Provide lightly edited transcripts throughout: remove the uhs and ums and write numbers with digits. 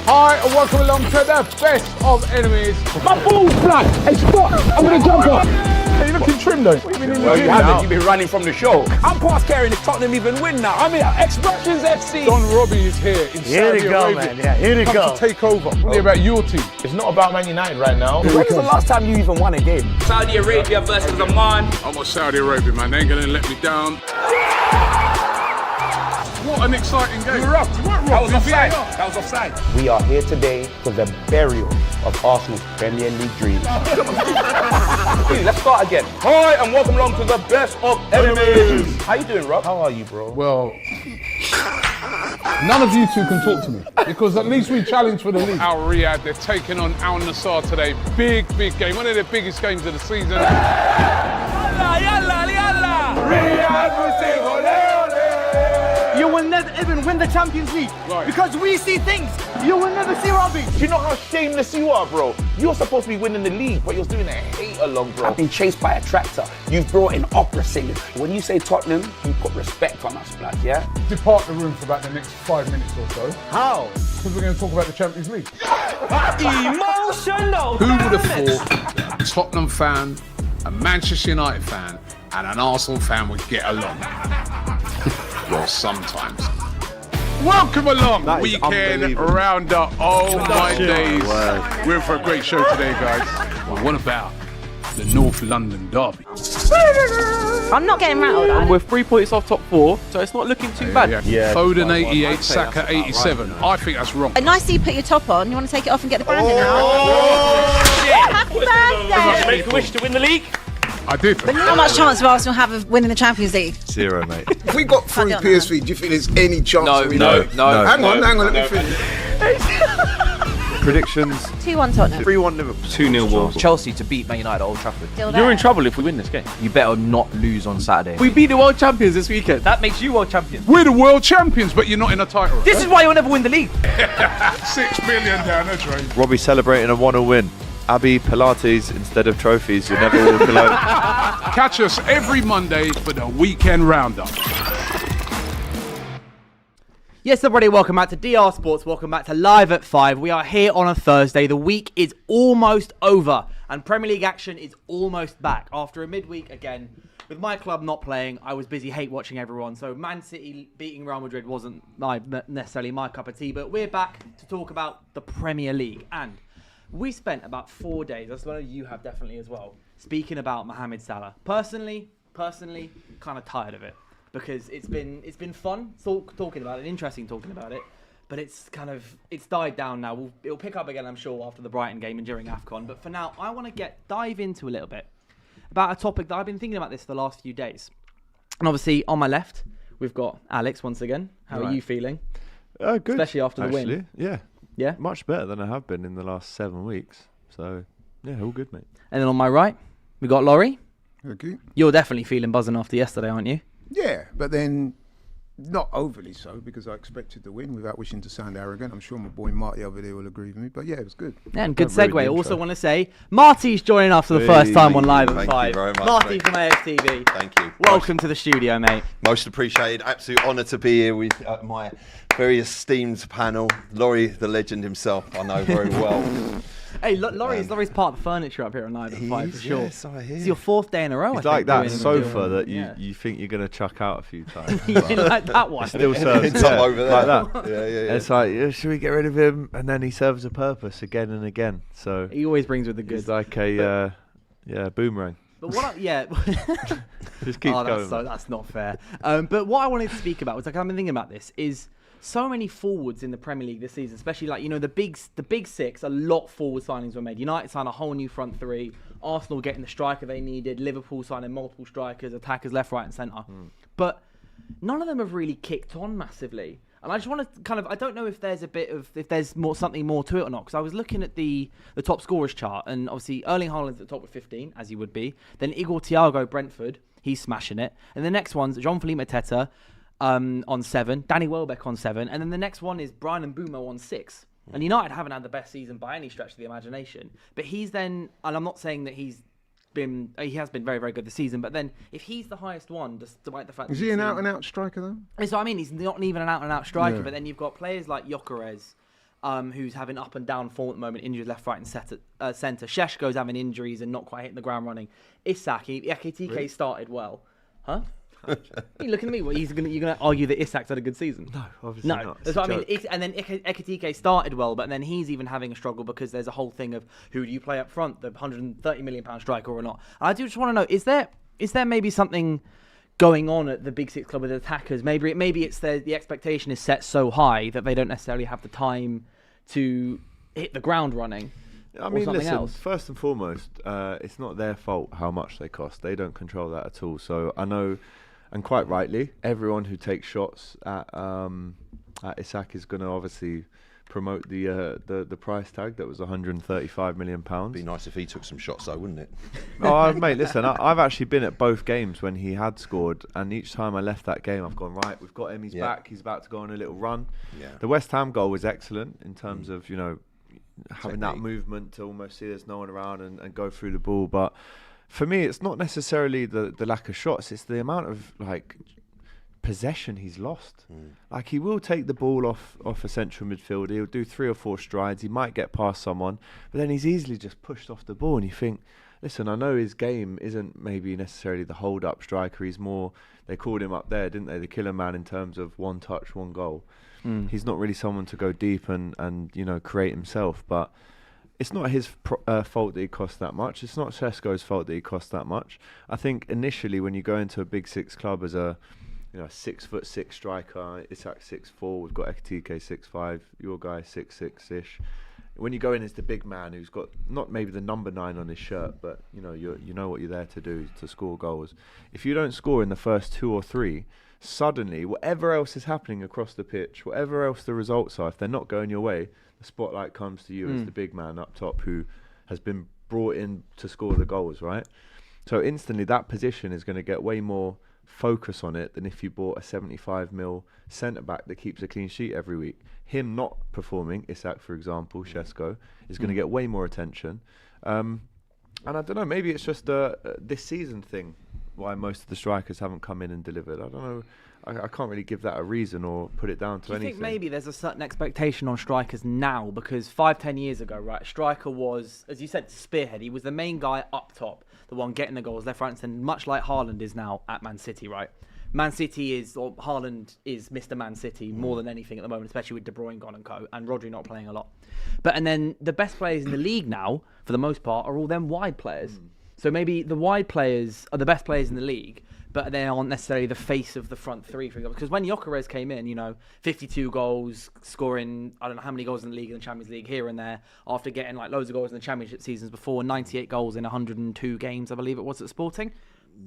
Hi, and welcome along to the best of enemies. My ball's black. Hey, stop. I'm going to jump off. Hey, you're looking trim though. What have you been in the gym You haven't. now? You've been running from the show. I'm past caring if Tottenham even win now. I mean, Expressions FC. Don Robbie is here in Saudi Arabia. Man. Yeah, here we go. To take over. What about your team? It's not about Man United right now. When was the last time you even won a game? Saudi Arabia versus Oman. I'm at Saudi Arabia, man. They ain't gonna let me down. What an exciting game. You were up. That was offside. VAR. That was offside. We are here today for the burial of Arsenal's Premier League dreams. Let's start again. Hi, and welcome along to the best of enemies. How you doing, Rob? How are you, bro? Well, none of you two can talk to me because at least we challenge for the league. Al Riyadh, they're taking on Al Nassr today. Big game. One of the biggest games of the season. Yalla, yalla, yalla. Riyadh will say ole, ole. You will never even win the Champions League because we see things you will never see, Robbie. Do you know how shameless you are, bro? You're supposed to be winning the league, but you're doing a hate-along, bro. I've been chased by a tractor. You've brought in opera singers. When you say Tottenham, you put respect on us, blood, yeah? Depart the room for about the next 5 minutes or so. How? Because we're going to talk about the Champions League. Emotional. Who would have thought a Tottenham fan, a Manchester United fan, and an Arsenal fan would get along? Well, sometimes. Welcome along, weekend roundup. Oh my days. We're in for a great show today, guys. Well, what about the North London derby? I'm not getting rattled. And we're 3 points off top 4, so it's not looking too bad. Yeah. Foden 88, Saka 87. I think that's wrong. Nice that you put your top on. You want to take it off and get the branding out? Happy birthday! Make a wish to win the league. I did. How much chance will Arsenal have of winning the Champions League? 0, mate. If we got through PSV, do you think there's any chance? No. Hang on, let me finish. Predictions. 2-1 Tottenham. 3-1 Liverpool. 2-0 Wolves. Chelsea to beat Man United at Old Trafford. Still there. You're in trouble if we win this game. You better not lose on Saturday. We beat the world champions this weekend. That makes you world champion. We're the world champions, but you're not in a title. This is why you'll never win the league. 6 million down the drain. Robbie celebrating a 1-0 win. Abby Pilates instead of trophies. You'll never walk alone. Catch us every Monday for the weekend roundup. Yes, everybody, welcome back to DR Sports. Welcome back to Live at 5. We are here on a Thursday. The week is almost over and Premier League action is almost back. After a midweek again, with my club not playing, I was busy hate watching everyone. So Man City beating Real Madrid wasn't necessarily my cup of tea. But we're back to talk about the Premier League. And we spent about 4 days, as well as you have definitely as well, speaking about Mohamed Salah. Personally, kind of tired of it. Because it's been fun talking about it, interesting talking about it, but it's died down now. It'll pick up again, I'm sure, after the Brighton game and during AFCON. But for now, I want to dive into a little bit about a topic that I've been thinking about this for the last few days. And obviously, on my left, we've got Alex once again. How are you feeling? Good. Especially after the win. Yeah. Yeah? Much better than I have been in the last 7 weeks. So, yeah, all good, mate. And then on my right, we got Laurie. Okay. You're definitely feeling buzzing after yesterday, aren't you? Yeah, but then not overly so because I expected to win without wishing to sound arrogant. I'm sure my boy Marty over there will agree with me. But yeah, it was good. Yeah, and good segue. Also want to say, Marty's joining us for the first time on Live at 5. Thank you very much, Marty mate. from AFTV. Thank you. Welcome to the studio, mate. Most appreciated. Absolute honour to be here with my very esteemed panel. Laurie, the legend himself, I know very well. Hey, Laurie's part of the furniture up here on Live at 5 for sure. Yes, I hear. It's your 4th day in a row. It's I like think, that sofa that you think you're going to chuck out a few times. You didn't like that one? It still serves. It's up over there. Like that. Yeah. It's like, should we get rid of him? And then he serves a purpose again and again. So He always brings with the goods. it's like a boomerang. But what? Just keeps going. That's not fair. But what I wanted to speak about was I've been thinking about this is so many forwards in the Premier League this season, especially the big six. A lot of forward signings were made. United signed a whole new front three. Arsenal getting the striker they needed. Liverpool signing multiple strikers, attackers left, right, and centre. But none of them have really kicked on massively. And I just want to I don't know if there's something more to it or not, because I was looking at the top scorers chart, and obviously Erling Haaland's at the top with 15, as he would be. Then Igor Thiago, Brentford, he's smashing it. And the next one's Jean-Philippe Mateta on 7, Danny Welbeck on 7, and then the next one is Brian Mbeumo on 6. And United haven't had the best season by any stretch of the imagination. But he's then, and I'm not saying that he has been very, very good this season, but then if he's the highest one, despite the fact is he an out-and-out striker though? So I mean, he's not even an out-and-out striker, Yeah. but then you've got players like Gyokeres, who's having up and down form at the moment, injuries left, right, and centre. Šeško's having injuries and not quite hitting the ground running. Isak, Ekitike started well. Huh? You looking at me? What, you're gonna argue that Isak's had a good season? No, obviously not. That's what I mean. And then Ekitike started well, but then he's even having a struggle because there's a whole thing of who do you play up front, the £130 million striker or not. And I do just want to know, is there maybe something going on at the Big Six club with attackers? Maybe it's the expectation is set so high that they don't necessarily have the time to hit the ground running. I mean, listen, else. First and foremost, it's not their fault how much they cost. They don't control that at all. So I know, and quite rightly, everyone who takes shots at Isak is going to obviously promote the price tag that was £135 million. Be nice if he took some shots though, wouldn't it? Oh, mate, listen, I've actually been at both games when he had scored, and each time I left that game, I've gone, right, we've got him, he's back, he's about to go on a little run. Yeah. The West Ham goal was excellent in terms of, having that movement to almost see there's no one around and go through the ball. But for me, it's not necessarily the lack of shots, it's the amount of possession he's lost. Like, he will take the ball off a central midfielder, he'll do 3 or 4 strides, he might get past someone, but then he's easily just pushed off the ball, and you think, listen, I know his game isn't maybe necessarily the hold-up striker, he's more, they called him up there, didn't they, the killer man in terms of one touch, one goal. He's not really someone to go deep and create himself, but it's not his fault that he cost that much. It's not Šeško's fault that he cost that much. I think initially when you go into a Big Six club as a 6'6" striker, Isak 6'4", we've got Ekitike 6'5", your guy 6'6"-ish. When you go in as the big man who's got not maybe the number 9 on his shirt, but you know what you're there to do, to score goals. If you don't score in the first 2 or 3, suddenly whatever else is happening across the pitch, whatever else the results are, if they're not going your way, the spotlight comes to you as the big man up top who has been brought in to score the goals, right? So instantly that position is going to get way more focus on it than if you bought a 75 mil centre back that keeps a clean sheet every week. Him not performing, Isak for example, Šeško, is going to get way more attention. And I don't know, maybe it's just this season thing why most of the strikers haven't come in and delivered. I don't know. I can't really give that a reason or put it down to anything. Do you think maybe there's a certain expectation on strikers now? Because 5-10 years ago, right, striker was, as you said, spearhead. He was the main guy up top, the one getting the goals left, right, and centre, much like Haaland is now at Man City, right? Man City is, or Haaland is Mr. Man City more than anything at the moment, especially with De Bruyne gone and co, and Rodri not playing a lot. And then the best players in the league now, for the most part, are all them wide players. So maybe the wide players are the best players in the league, but they aren't necessarily the face of the front three, for example. Because when Gyokeres came in, 52 goals, scoring, I don't know how many goals in the league and the Champions League here and there, after getting loads of goals in the Championship seasons before, 98 goals in 102 games, I believe it was at Sporting.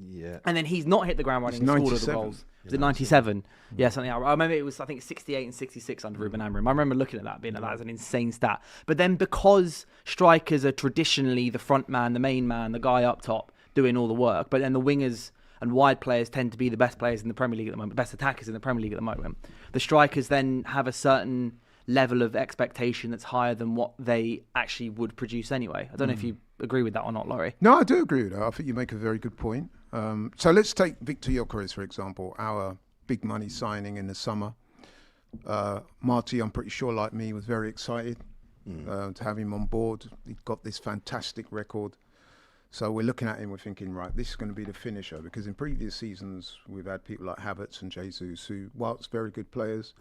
Yeah. And then he's not hit the ground running and scored all the goals. Was it 97? Yeah, something. I remember it was, I think, 68 and 66 under Ruben Amorim. I remember looking at that, being that as an insane stat. But then because strikers are traditionally the front man, the main man, the guy up top doing all the work, but then the wingers and wide players tend to be the best players in the Premier League at the moment, best attackers in the Premier League at the moment. The strikers then have a certain level of expectation that's higher than what they actually would produce anyway. I don't know if you agree with that or not, Laurie. No, I do agree with that. I think you make a very good point. So let's take Victor Gyokeres, for example, our big money signing in the summer. Marty, I'm pretty sure, like me, was very excited to have him on board. He's got this fantastic record. So we're looking at him, we're thinking, right, this is going to be the finisher, because in previous seasons we've had people like Havertz and Jesus who, whilst very good players,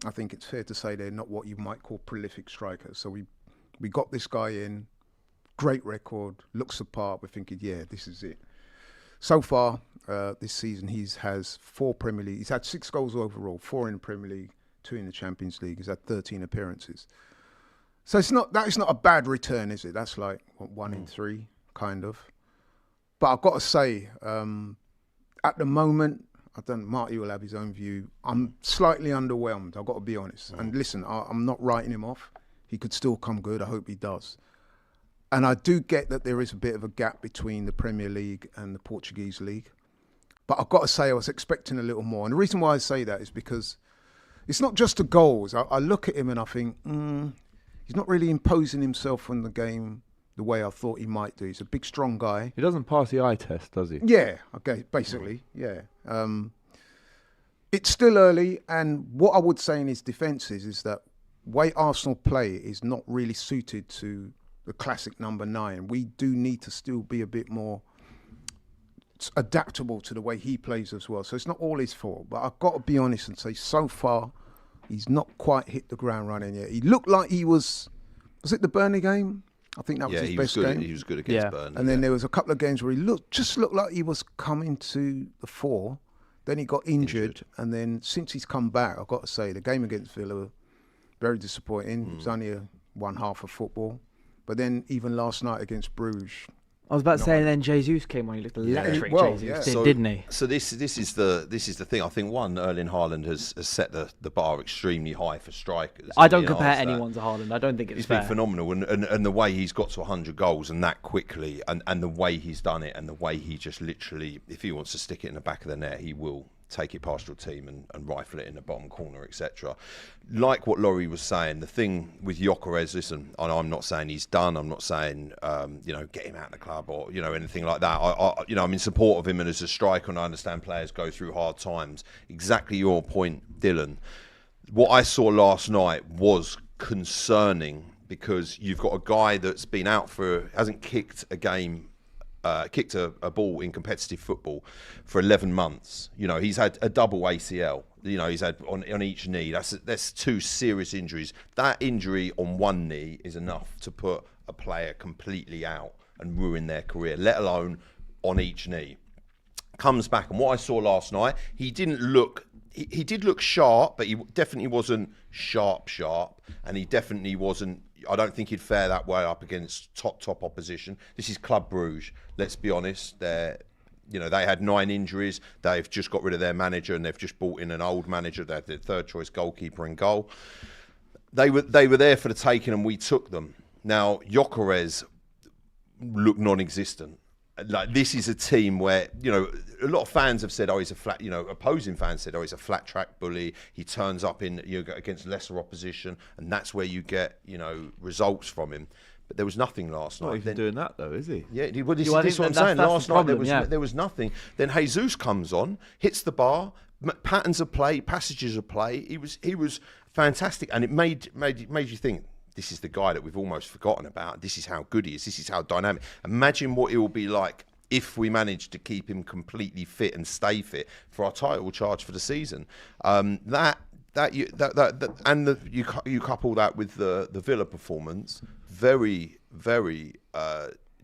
I think it's fair to say they're not what you might call prolific strikers. So we got this guy in, great record, looks the part, we're thinking, yeah, this is it. So far, this season, has 4 Premier League. He's had 6 goals overall, 4 in the Premier League, 2 in the Champions League. He's had 13 appearances. So that is not a bad return, is it? That's like 1 in 3, kind of. But I've got to say, at the moment, Marty will have his own view. I'm slightly underwhelmed. I've got to be honest. And listen, I'm not writing him off. He could still come good. I hope he does. And I do get that there is a bit of a gap between the Premier League and the Portuguese league. But I've got to say I was expecting a little more. And the reason why I say that is because it's not just the goals. I look at him and I think, he's not really imposing himself on the game the way I thought he might do. He's a big, strong guy. He doesn't pass the eye test, does he? Yeah, okay, basically, yeah. It's still early, and what I would say in his defence is that way Arsenal play is not really suited to the classic number 9. We do need to still be a bit more adaptable to the way he plays as well. So it's not all his fault, but I've got to be honest and say so far he's not quite hit the ground running yet. He looked like he was it the Burnley game? I think that was his best game. He was good against Burnley. And then there was a couple of games where he looked like he was coming to the fore. Then he got injured. And then since he's come back, I've got to say, the game against Villa, very disappointing. It was only one half of football. But then even last night against Bruges, I was about to say, and then Jesus came on. He looked electric. Didn't he? So this is the thing. I think Erling Haaland has set the bar extremely high for strikers. I don't compare anyone to Haaland. I don't think it's fair. He's been phenomenal, and the way he's got to 100 goals and that quickly, and the way he's done it, and the way he just literally, if he wants to stick it in the back of the net, he will take it past your team and rifle it in the bottom corner, etc. Like what Laurie was saying, the thing with Gyokeres, listen, I'm not saying he's done. I'm not saying get him out of the club or anything like that. I'm in support of him and as a striker, and I understand players go through hard times. Exactly your point, Dylan. What I saw last night was concerning because you've got a guy that's been out hasn't kicked a game. Kicked a ball in competitive football for 11 months. He's had a double ACL. He's had on each knee. That's 2 serious injuries. That injury on one knee is enough to put a player completely out and ruin their career, let alone on each knee. Comes back, and what I saw last night, he didn't look. He did look sharp, but he definitely wasn't sharp, and he definitely wasn't. I don't think he'd fare that way up against top opposition. This is Club Bruges. Let's be honest. They had 9 injuries. They've just got rid of their manager and they've just brought in an old manager. They had their third choice goalkeeper in goal. They were there for the taking, and we took them. Now Gyokeres looked non-existent. Like, this is a team where, a lot of fans have said, he's a flat, opposing fans said, he's a flat track bully. He turns up against lesser opposition, and that's where you get, results from him. But there was nothing last night. Not even doing that though, is he? Yeah, this is what I'm saying. Last night there was nothing. Then Jesus comes on, hits the bar, patterns of play, passages of play. He was fantastic, and it made you think, this is the guy that we've almost forgotten about. This is how good he is. This is how dynamic. Imagine what it will be like if we manage to keep him completely fit and stay fit for our title charge for the season. You couple that with the Villa performance, very, very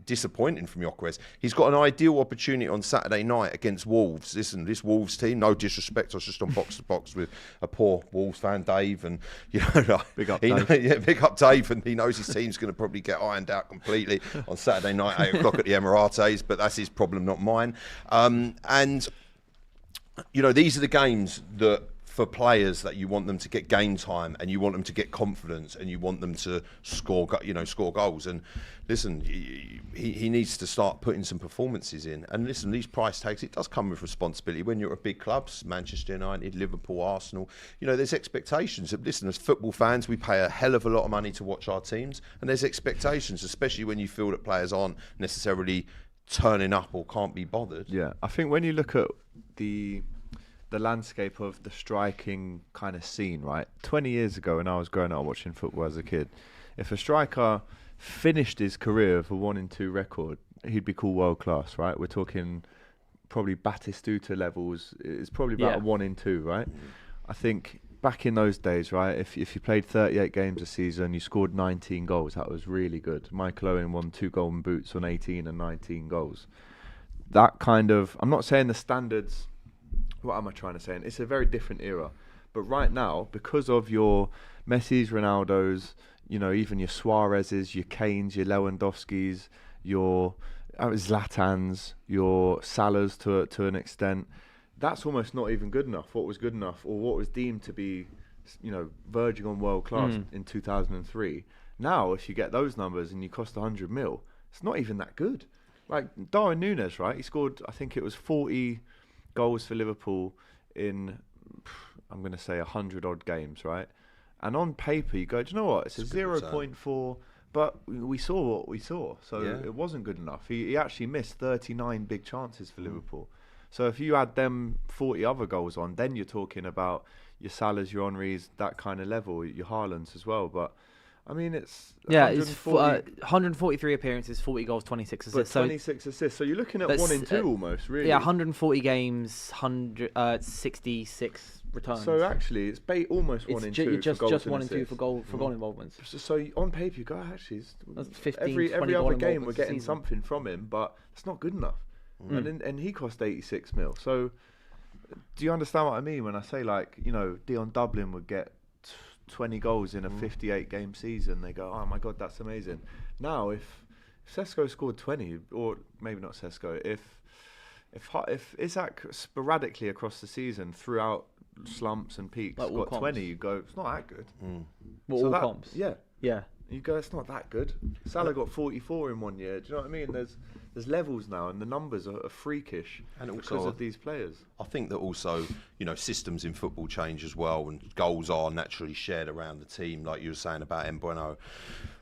disappointing from Gyokeres. He's got an ideal opportunity on Saturday night against Wolves. Listen, this Wolves team, no disrespect, I was just on box to box with a poor Wolves fan, Dave, and big up Dave. Big up Dave, and he knows his team's going to probably get ironed out completely on Saturday night, 8 o'clock at the Emirates, but that's his problem, not mine. These are the games that, for players, that you want them to get game time, and you want them to get confidence, and you want them to score goals. And listen, he needs to start putting some performances in. And listen, these price tags, it does come with responsibility when you're at big clubs, Manchester United, Liverpool, Arsenal. There's expectations. Listen, as football fans, we pay a hell of a lot of money to watch our teams, and there's expectations, especially when you feel that players aren't necessarily turning up or can't be bothered. Yeah, I think when you look at the landscape of the striking kind of scene, right? 20 years ago, when I was growing up watching football as a kid, if a striker finished his career with a 1-2 record, he'd be called world class, right? We're talking probably Batistuta levels. It's probably about a 1-2, right? I think back in those days, right, if you played 38 games a season, you scored 19 goals, that was really good. Michael Owen won 2 golden boots on 18 and 19 goals. That kind of, I'm not saying the standards, what am I trying to say? It's a very different era. But right now, because of your Messi's, Ronaldo's, even your Suarez's, your Kane's, your Lewandowski's, your Zlatan's, your Salah's to an extent, that's almost not even good enough. What was good enough, or what was deemed to be, verging on world class in 2003. Now, if you get those numbers and you cost 100 mil, it's not even that good. Like Darwin Núñez, right? He scored, I think it was 40 goals for Liverpool in, I'm going to say 100 odd games, right? And on paper, you go, do you know what? It's a 0.4, but we saw what we saw, so it wasn't good enough. He actually missed 39 big chances for Liverpool. So if you add them 40 other goals on, then you're talking about, your Salahs, your Henrys, that kind of level, your Haalands as well. But I mean, it's 143 appearances, 40 goals, 26 assists. But 26 assists. So you're looking at 1 in 2 almost, really. Yeah, 140 games, 66 returns. So actually, it's almost 1 in 2 just for goals just and 1 in 2 assists. for goal involvements. So on paper, you go, actually, that's 15, every other game we're getting season. something from him, but it's not good enough. And he cost 86 mil. So do you understand what I mean when I say, like, you know, Dion Dublin would get 20 goals in a 58 game season? They go, oh my god, that's amazing. Now if Sesko scored 20, or maybe not Sesko, if Isak sporadically across the season throughout slumps and peaks like got comps. 20, you go, it's not that good. Well, all comps. Yeah. You go, it's not that good. Salah got 44 in 1 year. Do you know what I mean? There's levels now, and the numbers are freakish because of these players. I think that also, you know, systems in football change as well, and goals are naturally shared around the team, like you were saying about Mbeumo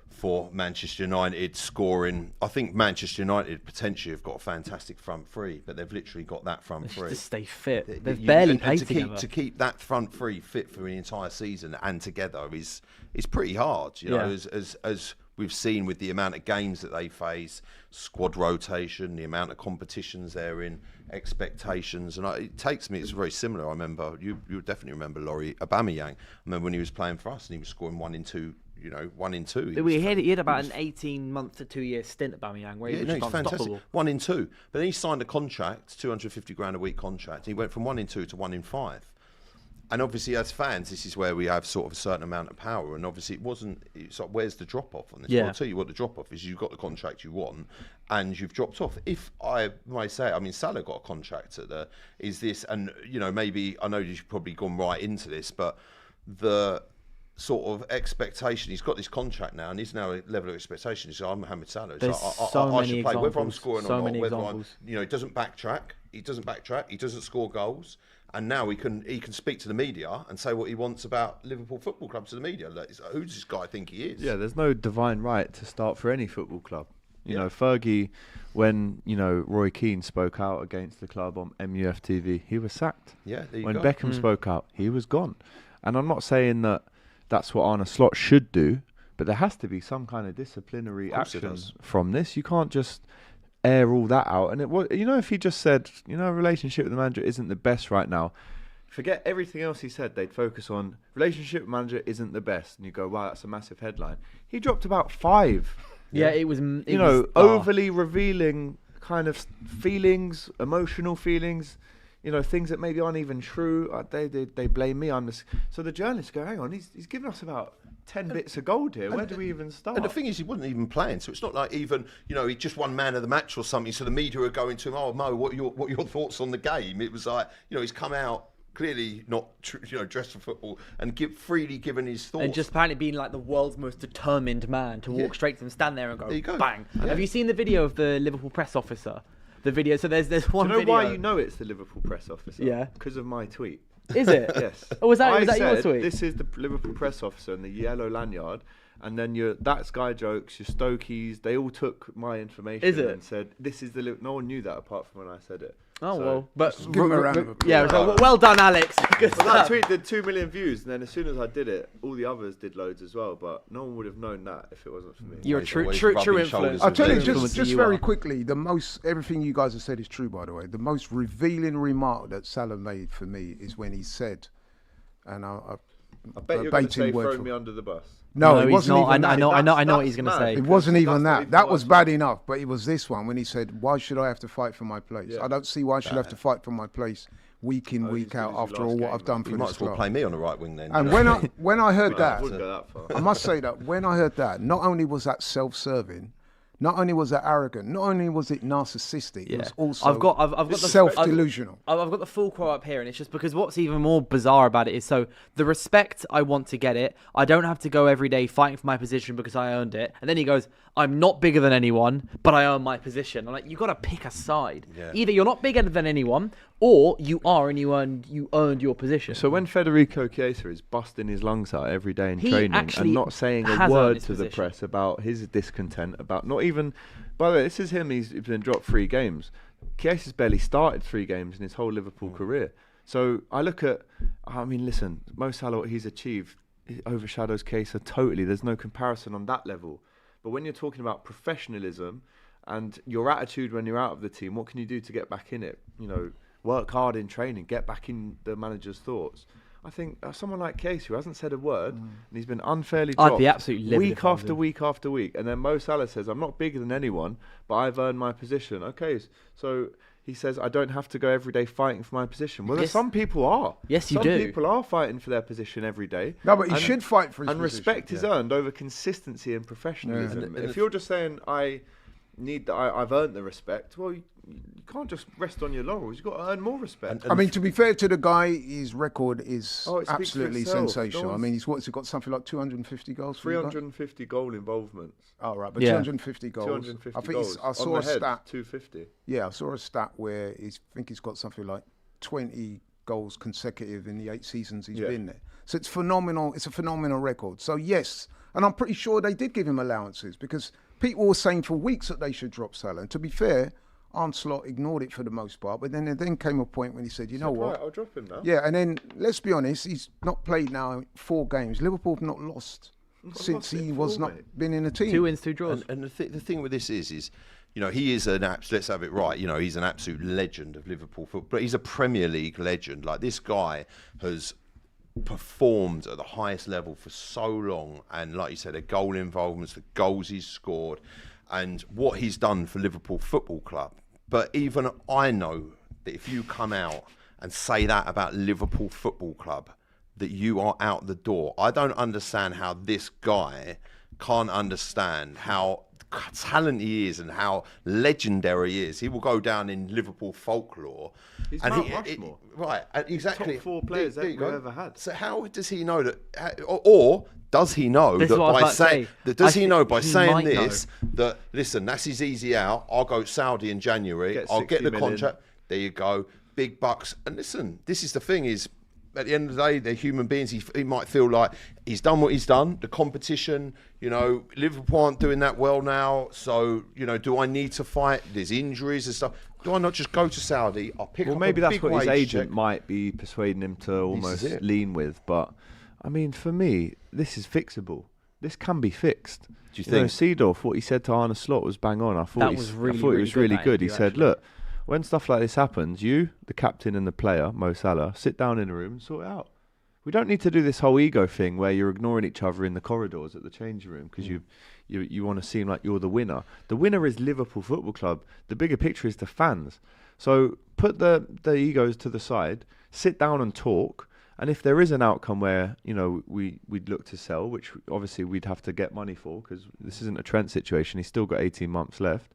for Manchester United scoring. I think Manchester United potentially have got a fantastic front three, but they've literally got that front three. Just stay fit. They've barely played together. To keep that front three fit for the entire season and together is pretty hard. You know, as we've seen with the amount of games that they face, squad rotation, the amount of competitions they're in, expectations, and it takes me. It's very similar. I remember you definitely remember Laurie Aubameyang. I remember when he was playing for us and he was scoring 1 in 2. You know, 1 in 2. He had about an 18-month to 2-year stint at Aubameyang where he was just unstoppable. Fantastic. 1 in 2. But then he signed a contract, $250,000 a week contract. And he went from 1 in 2 to 1 in 5. And obviously, as fans, this is where we have sort of a certain amount of power. And obviously, it's like, where's the drop off on this? Well, I'll tell you what the drop off is. You've got the contract you want, and you've dropped off. If I may say, I mean, Salah got a contract at is this, and you know, maybe I know you've probably gone right into this, but the sort of expectation, he's got this contract now, and he's now a level of expectation. He's like, I'm Mohamed Salah. There's I should play, whether I'm scoring or not. Whether I'm, you know, he doesn't backtrack. He doesn't score goals. And now he can speak to the media and say what he wants about Liverpool Football Club to the media. Like, who does this guy think he is? Yeah, there's no divine right to start for any football club. You know, Fergie, when, you know, Roy Keane spoke out against the club on MUF TV, he was sacked. Yeah, there you when go. Beckham spoke out, he was gone. And I'm not saying that that's what Arne Slot should do, but there has to be some kind of disciplinary action from this. You can't just air all that out. And you know, if he just said, you know, relationship with the manager isn't the best right now, forget everything else he said. They'd focus on relationship with manager isn't the best, and you go, wow, that's a massive headline. He dropped about 5. Yeah, it was overly revealing kind of feelings, emotional feelings, you know, things that maybe aren't even true. They blame me. So the journalists go, hang on, he's given us about 10 bits of gold here. Where do we even start? And the thing is, he wasn't even playing, so it's not like even, you know, he just won man of the match or something. So the media are going to him, oh Mo, what are your thoughts on the game? It was like, you know, he's come out clearly not, you know, dressed for football and freely given his thoughts. And just apparently being like the world's most determined man to walk straight to them, stand there and go, bang. Yeah. Have you seen the video of the Liverpool press officer? The video. So there's one video. Do you know why you know it's the Liverpool press officer? Yeah. Because of my tweet. Is it? Yes. Oh, was that your tweet? This is the Liverpool press officer in the yellow lanyard, and then that Sky Jokes, your Stokies, they all took my information and said, this is the no one knew that apart from when I said it. Oh, so, well, but give him a round of applause. Yeah, so, well done, Alex. Good well, that tweet did 2 million views, and then as soon as I did it, all the others did loads as well, but no one would have known that if it wasn't for me. You're a true influencer. I'll tell you, just very quickly, everything you guys have said is true, by the way. The most revealing remark that Salah made for me is when he said, and I bet you're going to say throw me under the bus. No, it wasn't even that. I know what he's going to say. It wasn't even that. That was bad enough, but it was this one when he said, why should I have to fight for my place? Yeah. I don't see why I should have to fight for my place week in, week out after all what I've done for this club. You might as well play me on the right wing then. And when I heard that, I must say that when I heard that, not only was that self-serving, not only was that arrogant, not only was it narcissistic, it was also I've got self-delusional. I've got the full quote up here, and it's just because what's even more bizarre about it is, so the respect, I want to get it. I don't have to go every day fighting for my position because I earned it. And then he goes, I'm not bigger than anyone, but I earn my position. I'm like, you got to pick a side. Yeah. Either you're not bigger than anyone, or you are and you earned your position. So when Federico Chiesa is busting his lungs out every day in training and not saying a word to the press about his discontent, about not even, by the way, this is him, he's been dropped 3 games. Chiesa's barely started 3 games in his whole Liverpool career. So I look at, I mean, listen, Mo Salah, what he's achieved, it overshadows Keita totally. There's no comparison on that level. But when you're talking about professionalism and your attitude when you're out of the team, what can you do to get back in it? You know, work hard in training, get back in the manager's thoughts. I think someone like Keita, who hasn't said a word, and he's been unfairly dropped I'd be absolutely livid week if I was after him. week after week. And then Mo Salah says, I'm not bigger than anyone, but I've earned my position. Okay, so he says, I don't have to go every day fighting for my position. Well, Yes. some people are. Yes, you some do. Some people are fighting for their position every day. No, but he should fight for his and position. respect is earned over consistency and professionalism. And if you're just saying, I've earned the respect, well, you can't just rest on your laurels. You've got to earn more respect. I mean, to be fair to the guy, his record is it speaks for absolutely itself. sensational. No I mean, he's got something like 250 goals. for you guys? 350 goal involvements. Oh, right, but Yeah. 250 goals. 250 I think goals. I saw On a the head, stat. 250. Yeah, I saw a stat where I think he's got something like 20 goals consecutive in the 8 seasons he's been there. So it's phenomenal. It's a phenomenal record. So yes, and I'm pretty sure they did give him allowances because people were saying for weeks that they should drop Salah. And to be fair, Arne Slot ignored it for the most part. But then there came a point when he said, you know what? Right, I'll drop him now. Yeah, and then let's be honest, he's not played now 4 games. Liverpool have not lost since he was not been in the team. 2 wins, 2 draws. And the thing with this is, you know, he is an let's have it right. You know, he's an absolute legend of Liverpool football, but he's a Premier League legend. Like, this guy has performed at the highest level for so long, and like you said, the goal involvements, the goals he's scored, and what he's done for Liverpool Football Club. But even I know that if you come out and say that about Liverpool Football Club, that you are out the door. I don't understand how this guy can't understand how talent he is and how legendary he is. He will go down in Liverpool folklore. He's and Mount Rushmore. right, exactly. Top 4 players There you we've go. ever had. So how does he know that, or does he know This is that what I was by about to saying say. that? Does I he know think by he saying might know. this that, listen, that's his easy out. I'll go Saudi in January. Get I'll get 60 the million. contract. There you go, big bucks. And listen, this is the thing is, at the end of the day, they're human beings. He might feel like he's done what he's done. The competition, you know, Liverpool aren't doing that well now. So, you know, do I need to fight? There's injuries and stuff. Do I not just go to Saudi? I'll pick Well, up maybe a that's big what his wage agent check. might be persuading him to almost it. lean with. But, I mean, for me, this is fixable. This can be fixed. Do you know, think? Seedorf, what he said to Arne Slot was bang on. I thought That he was really, I thought really it was good, really that good. He interview, said, actually. look, when stuff like this happens, you, the captain and the player, Mo Salah, sit down in a room and sort it out. We don't need to do this whole ego thing where you're ignoring each other in the corridors at the changing room because you want to seem like you're the winner. The winner is Liverpool Football Club. The bigger picture is the fans. So put the egos to the side, sit down and talk. And if there is an outcome where, you know, we'd look to sell, which obviously we'd have to get money for because this isn't a Trent situation. He's still got 18 months left.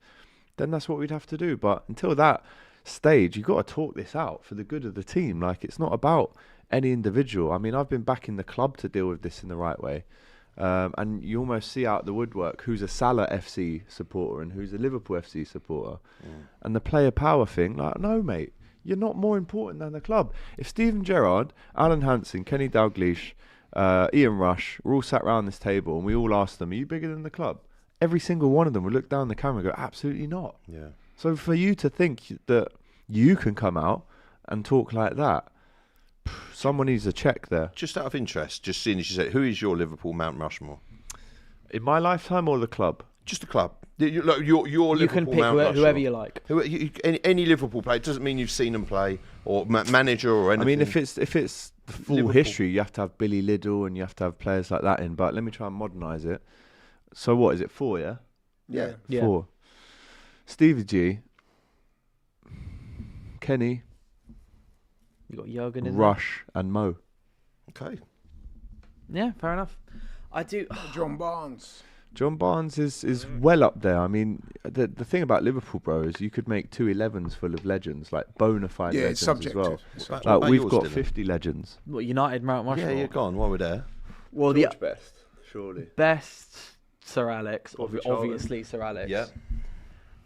Then that's what we'd have to do. But until that stage, you've got to talk this out for the good of the team. Like, it's not about any individual. I mean, I've been back in the club to deal with this in the right way. And you almost see out the woodwork who's a Salah FC supporter and who's a Liverpool FC supporter. And the player power thing, like, no, mate, you're not more important than the club. If Steven Gerrard, Alan Hansen, Kenny Dalglish, Ian Rush were all sat around this table and we all asked them, are you bigger than the club? Every single one of them would look down the camera and go, absolutely not. Yeah. So for you to think that you can come out and talk like that, someone needs a check there. Just out of interest, just seeing as you said, who is your Liverpool Mount Rushmore? In my lifetime or the club? Just the club. Your Liverpool You can pick Mount Rushmore. whoever you like. Any Liverpool player. It doesn't mean you've seen them play or manager or anything. I mean, if it's the full Liverpool. history, you have to have Billy Liddell and you have to have players like that in. But let me try and modernise it. So what is it? 4, yeah? Yeah. 4. Stevie G, Kenny, You got Jurgen in Rush, and Mo. Okay. there. Yeah, fair enough. I do. John Barnes. John Barnes is well up there. I mean, the thing about Liverpool, bro, is you could make 2 11s full of legends, like bona fide Yeah, legends it's subjective. as well. It's What Like about we've yours, got Dylan? 50 legends. What, United, Mount Rushmore? Yeah, you're gone. While we're there. Well, the Best, surely. best Sir Alex, Bobby Charlton. obviously Sir Alex. Yeah.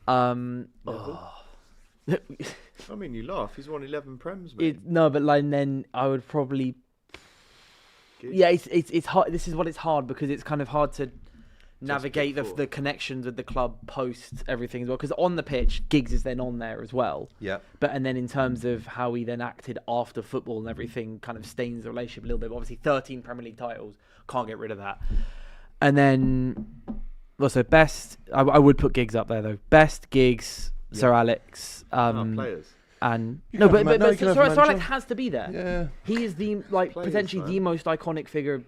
Oh. I mean, you laugh. He's won 11 Prems, mate. No, but like then I would probably. Yeah, it's hard. This is what it's hard because it's kind of hard to navigate the connections with the club post everything as well. Because on the pitch, Giggs is then on there as well. Yeah. And then in terms of how he then acted after football and everything, kind of stains the relationship a little bit. But obviously, 13 Premier League titles, can't get rid of that. And then, also best, I would put Giggs up there though. Best Giggs, Sir Alex. Players. And You no, can have but Sir Alex has to be there. Yeah. He is the potentially the most iconic figure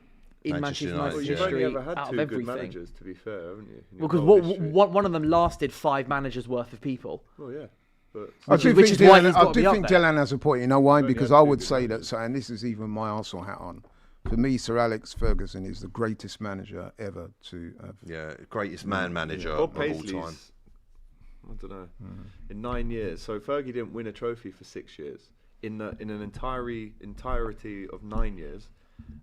in Manchester United You've history only ever had out two of good everything. managers, to be fair, haven't you? Well, because one of them lasted 5 managers worth of people. Oh yeah. But I do which think is why he's got I to be do up think there. Dylan has a point. You know why? Only Because had I two would good say that, managers. and this is even my Arsenal hat on. For me, Sir Alex Ferguson is the greatest manager ever to have. Yeah, greatest man manager Bob of all Paisley's, time. I don't know. In 9 years, so Fergie didn't win a trophy for 6 years. In an entirety of 9 years,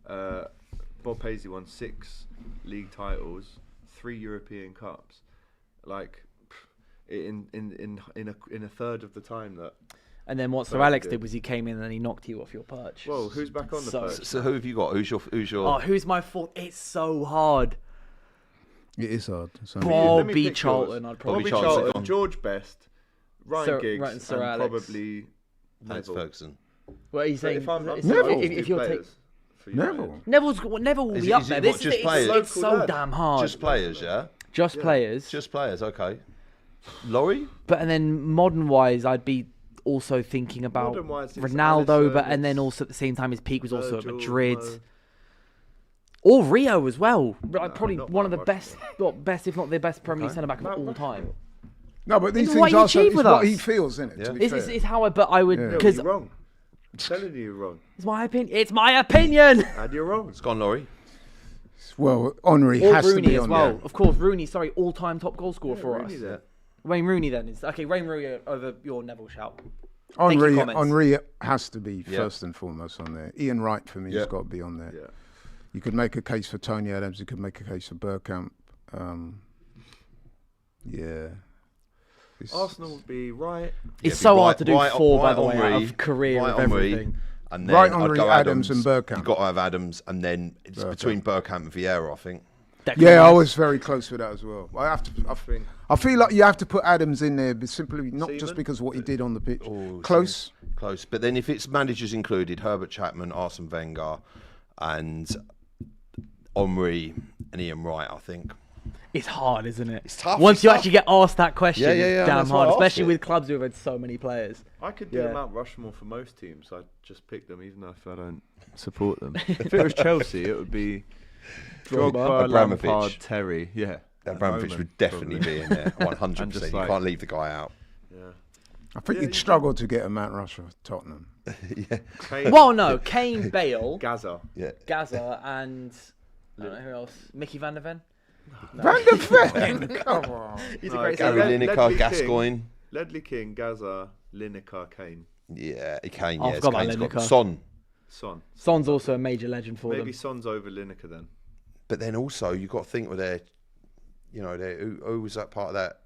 Bob Paisley won 6 league titles, 3 European Cups, like in a third of the time that. And then what Sir Fergie Alex did. did was he came in and he knocked you off your perch. Whoa, who's back on the perch? So who have you got? Who's your? Oh, who's my fourth? It's so hard. It is hard. So Let me Bobby pick Charlton, yours. I'd probably Bobby Charlton. Charlton, George Best, Ryan Giggs, right, and Sir and Alex. probably Alex Neville. Ferguson. What are you But saying? Neville. If you're taking Neville. Neville will Is be it- up is there. it This what, is just it's, players? it's so Local lad. damn hard. Just players, yeah. Just players. Just players. Okay. Laurie. But and then modern wise, I'd be also thinking about Modern-wise, it's Ronaldo, Alisson, but and then it's also at the same time his peak was also at Virgil, Madrid. Mo. Or Rio as well. Probably not one of the Mount best, best if not the best Premier League Okay. centre back of Mount all Rushmore. time. No, but these It's what things he are so, achieved it's with what us. he feels, isn't it? Yeah. To be It's fair. how I would Yeah. because You're wrong. I'm telling you, you're wrong. it's my opinion. It's my opinion. And you're wrong. It's gone, Laurie. Well, Henry Or has to Rooney be as on well. there. Of course, Rooney. Sorry, all-time top goal scorer for Rooney us. there. Wayne Rooney then is okay. Wayne Rooney over your Neville shout. Thank you, Henry, comments. Henry has to be Yeah. first and foremost on there. Ian Wright for me Yeah. has got to be on there. Yeah. You could make a case for Tony Adams. You could make a case for Bergkamp. Yeah. It's- Arsenal would be right. It's Yeah, so be hard to do right- four, by right the way, Henry, out of career right of Henry, everything. And then Right I'd Henry, go Adams and Bergkamp. You've got to have Adams, and then it's Bergkamp. between Bergkamp and Vieira, I think. Yeah, I was very close with that as well. I feel like you have to put Adams in there, but simply not just Seaman? because of what he did on the pitch. Oh, Close. Close. But then if it's managers included, Herbert Chapman, Arsene Wenger, and Henry and Ian Wright, I think. It's hard, isn't it? It's tough. Once it's you tough. actually get asked that question, Yeah, yeah, yeah, it's damn that's why hard, I asked especially it. with clubs who have had so many players. I could do Yeah. a Mount Rushmore for most teams. I'd just pick them, even if I don't support them. If it was Chelsea, it would be Drogba, Abramovich. Lampard, Terry. Yeah. Abramovich Roman, would definitely probably. be in there, 100%. And just You like- can't leave the guy out. Yeah. I think you'd struggle to get a Mount Rushmore for Tottenham. Yeah. Kane, Well, no, Kane, Bale, Gaza. Yeah. Gaza, and I don't know who else. Mickey Van der Ven. Van der Ven! Come on. He's No, a great Gary centre. Lineker, Ledley Gascoigne. King. Ledley King, Gaza, Lineker, Kane, Yeah, Kane. I Yeah, forgot about Kane's got Lineker. Son. Son. Son's also a major legend for Maybe them. Son's over Lineker then. But then also you've got to think with their, who was that part of that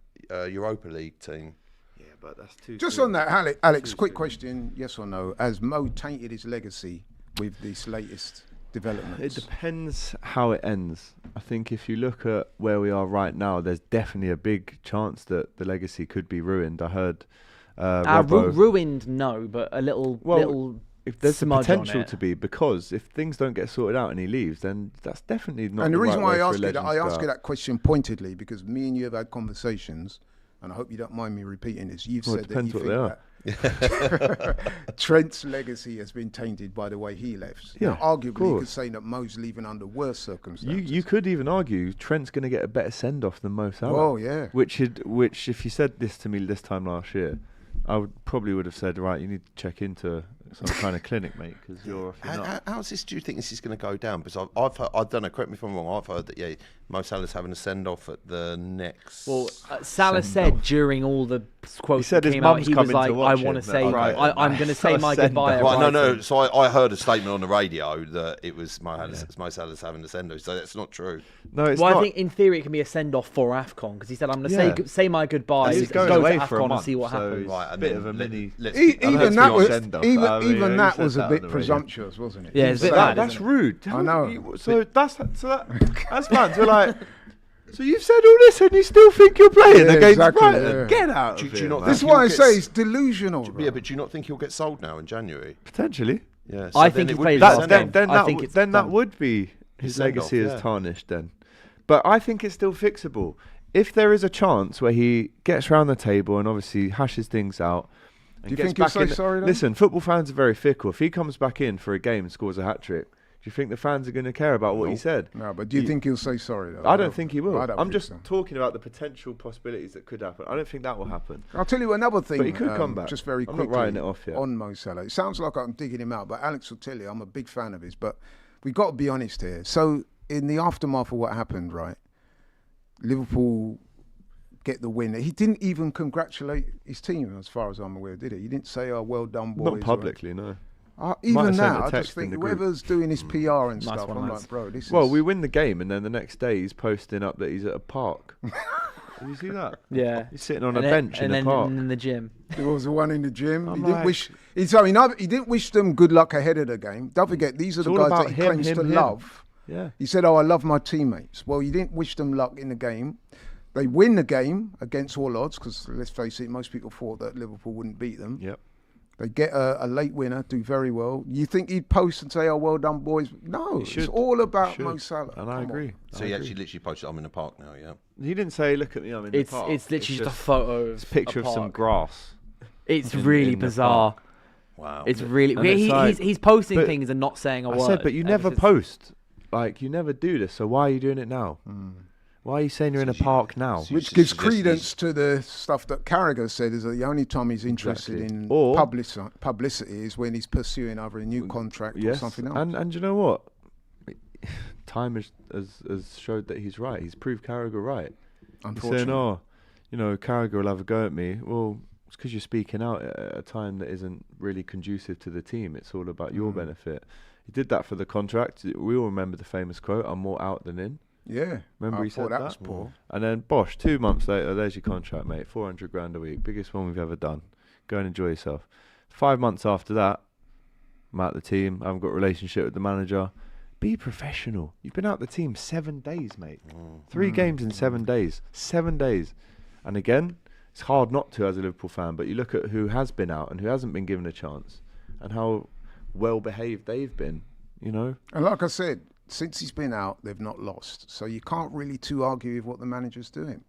Europa League team? Yeah, but that's too Just soon. on that, Alex, Too quick soon. question, yes or no? Has Mo tainted his legacy with this latest developments? It depends how it ends. I think if you look at where we are right now, there's definitely a big chance that the legacy could be ruined. I heard Robbo- Ruined, no, but a little, little. if there's the smudge on potential it. to be, because if things don't get sorted out and he leaves, then that's definitely not. And the reason right why I way for a ask you that, legend I to go ask you out. that question pointedly because me and you have had conversations, and I hope you don't mind me repeating this. You've Well, it said that depends you what think they are. that Trent's legacy has been tainted by the way he left. Yeah, now, of arguably, you course. could say that Mo's leaving under worse circumstances. You could even argue Trent's going to get a better send off than Mo Salah. Oh, yeah. Which if you said this to me this time last year, I probably would have said, right, you need to check into some kind of clinic, mate, because you're off your nut. How's this? Do you think this is going to go down? Because I've heard, I don't know. Correct me if I'm wrong. I've heard that Mo Salah's having a send off at the next. Well, Salah said during all the quotes said that his came out, mum's he was coming to like, watch I want to it, say, but okay. I'm going to say Not a my send goodbye. off. at Well, no. Brighton. So I heard a statement on the radio that it was Mo Salah's having a send off. So that's not true. No, it's Well, not. I think in theory it can be a send off for AFCON because he said, I'm going to Yeah. say my goodbyes, He's going go away to for a AFCON and month, see what so happens. Right, and bit then of a mini. let's- Even that was send-off. I mean, even who that said was that a on bit the radio? presumptuous, wasn't it? Yeah, You it's a bit say mad, that. That's rude. I know. So that's fans. We're like, So you've said all this and you still think you're playing against exactly, Brighton? yeah. Get out Do of you here, not man. This is think why I he'll say get it's delusional. Yeah, but do you not think he'll get sold now in January? Potentially. Yeah. I think he plays last game. I think it's Then that done. would be his send-off, legacy is yeah. tarnished then. But I think it's still fixable. If there is a chance where he gets round the table and obviously hashes things out. And Do you gets think he'll back say in, sorry then? Listen, football fans are very fickle. If he comes back in for a game and scores a hat-trick, do you think the fans are going to care about what he said? No, but do you think he'll say sorry though? I don't think he will. I don't I'm think just so. talking about the potential possibilities that could happen. I don't think that will happen. I'll tell you another thing. But he could come back. Just very I'm quickly. not writing it off yet. On Mo Salah. It sounds like I'm digging him out, but Alex will tell you I'm a big fan of his. But we got to be honest here. So in the aftermath of what happened, right? Liverpool get the win. He didn't even congratulate his team, as far as I'm aware, did he? He didn't say, "Oh, well done, boys." Not publicly, no. Might Even have sent now, a I text just in think the group. whoever's doing his PR and Nice stuff, one, I'm lads. like, bro, this Well, is... we win the game, and then the next day he's posting up that he's at a park. Did you see that? Yeah. He's sitting on a And bench in and a then park. in the gym. There was the one in the gym. I'm He didn't like- wish. He didn't wish them good luck ahead of the game. Don't forget, these are It's the all guys about that he him, claims him, to him. love. Yeah. He said, "Oh, I love my teammates." Well, you didn't wish them luck in the game. They win the game against all odds because, let's face it, most people thought that Liverpool wouldn't beat them. Yep. They get a late winner, do very well. You think he'd post and say, "Oh, well done, boys"? No, it's should. all about Should. Mo Salah. And I Come agree. on. So he actually literally posted, "I'm in the park now." Yeah. He didn't say, "Look at me, I'm in the It's park." literally just a photo of It's a picture a of some park. grass. It's in- really in the bizarre. park. Wow. It's really. And it's like- he's posting but things and not saying a I word. said, but you ever never since- post. Like, you never do this, so why are you doing it now? Why are you saying you're in a park now? Which gives credence to the stuff that Carragher said is that the only time he's interested Exactly. in Or- publicity is when he's pursuing either a new contract or Yes, something else. and you know what? Time has showed that he's right. He's proved Carragher right. He's saying, Unfortunately. "Oh, Carragher will have a go at me." Well, it's because you're speaking out at a time that isn't really conducive to the team. It's all about your benefit. He did that for the contract. We all remember the famous quote, "I'm more out than in." Yeah. Remember I he thought said that was poor. And then, bosh, 2 months later, there's your contract, mate. 400 grand a week. Biggest one we've ever done. Go and enjoy yourself. 5 months after that, I'm out the team. I haven't got a relationship with the manager. Be professional. You've been out the team 7 days, mate. 3 games in 7 days. 7 days. And again, it's hard not to as a Liverpool fan, but you look at who has been out and who hasn't been given a chance and how well behaved they've been, And like I said, since he's been out, they've not lost. So you can't really too argue with what the manager's doing.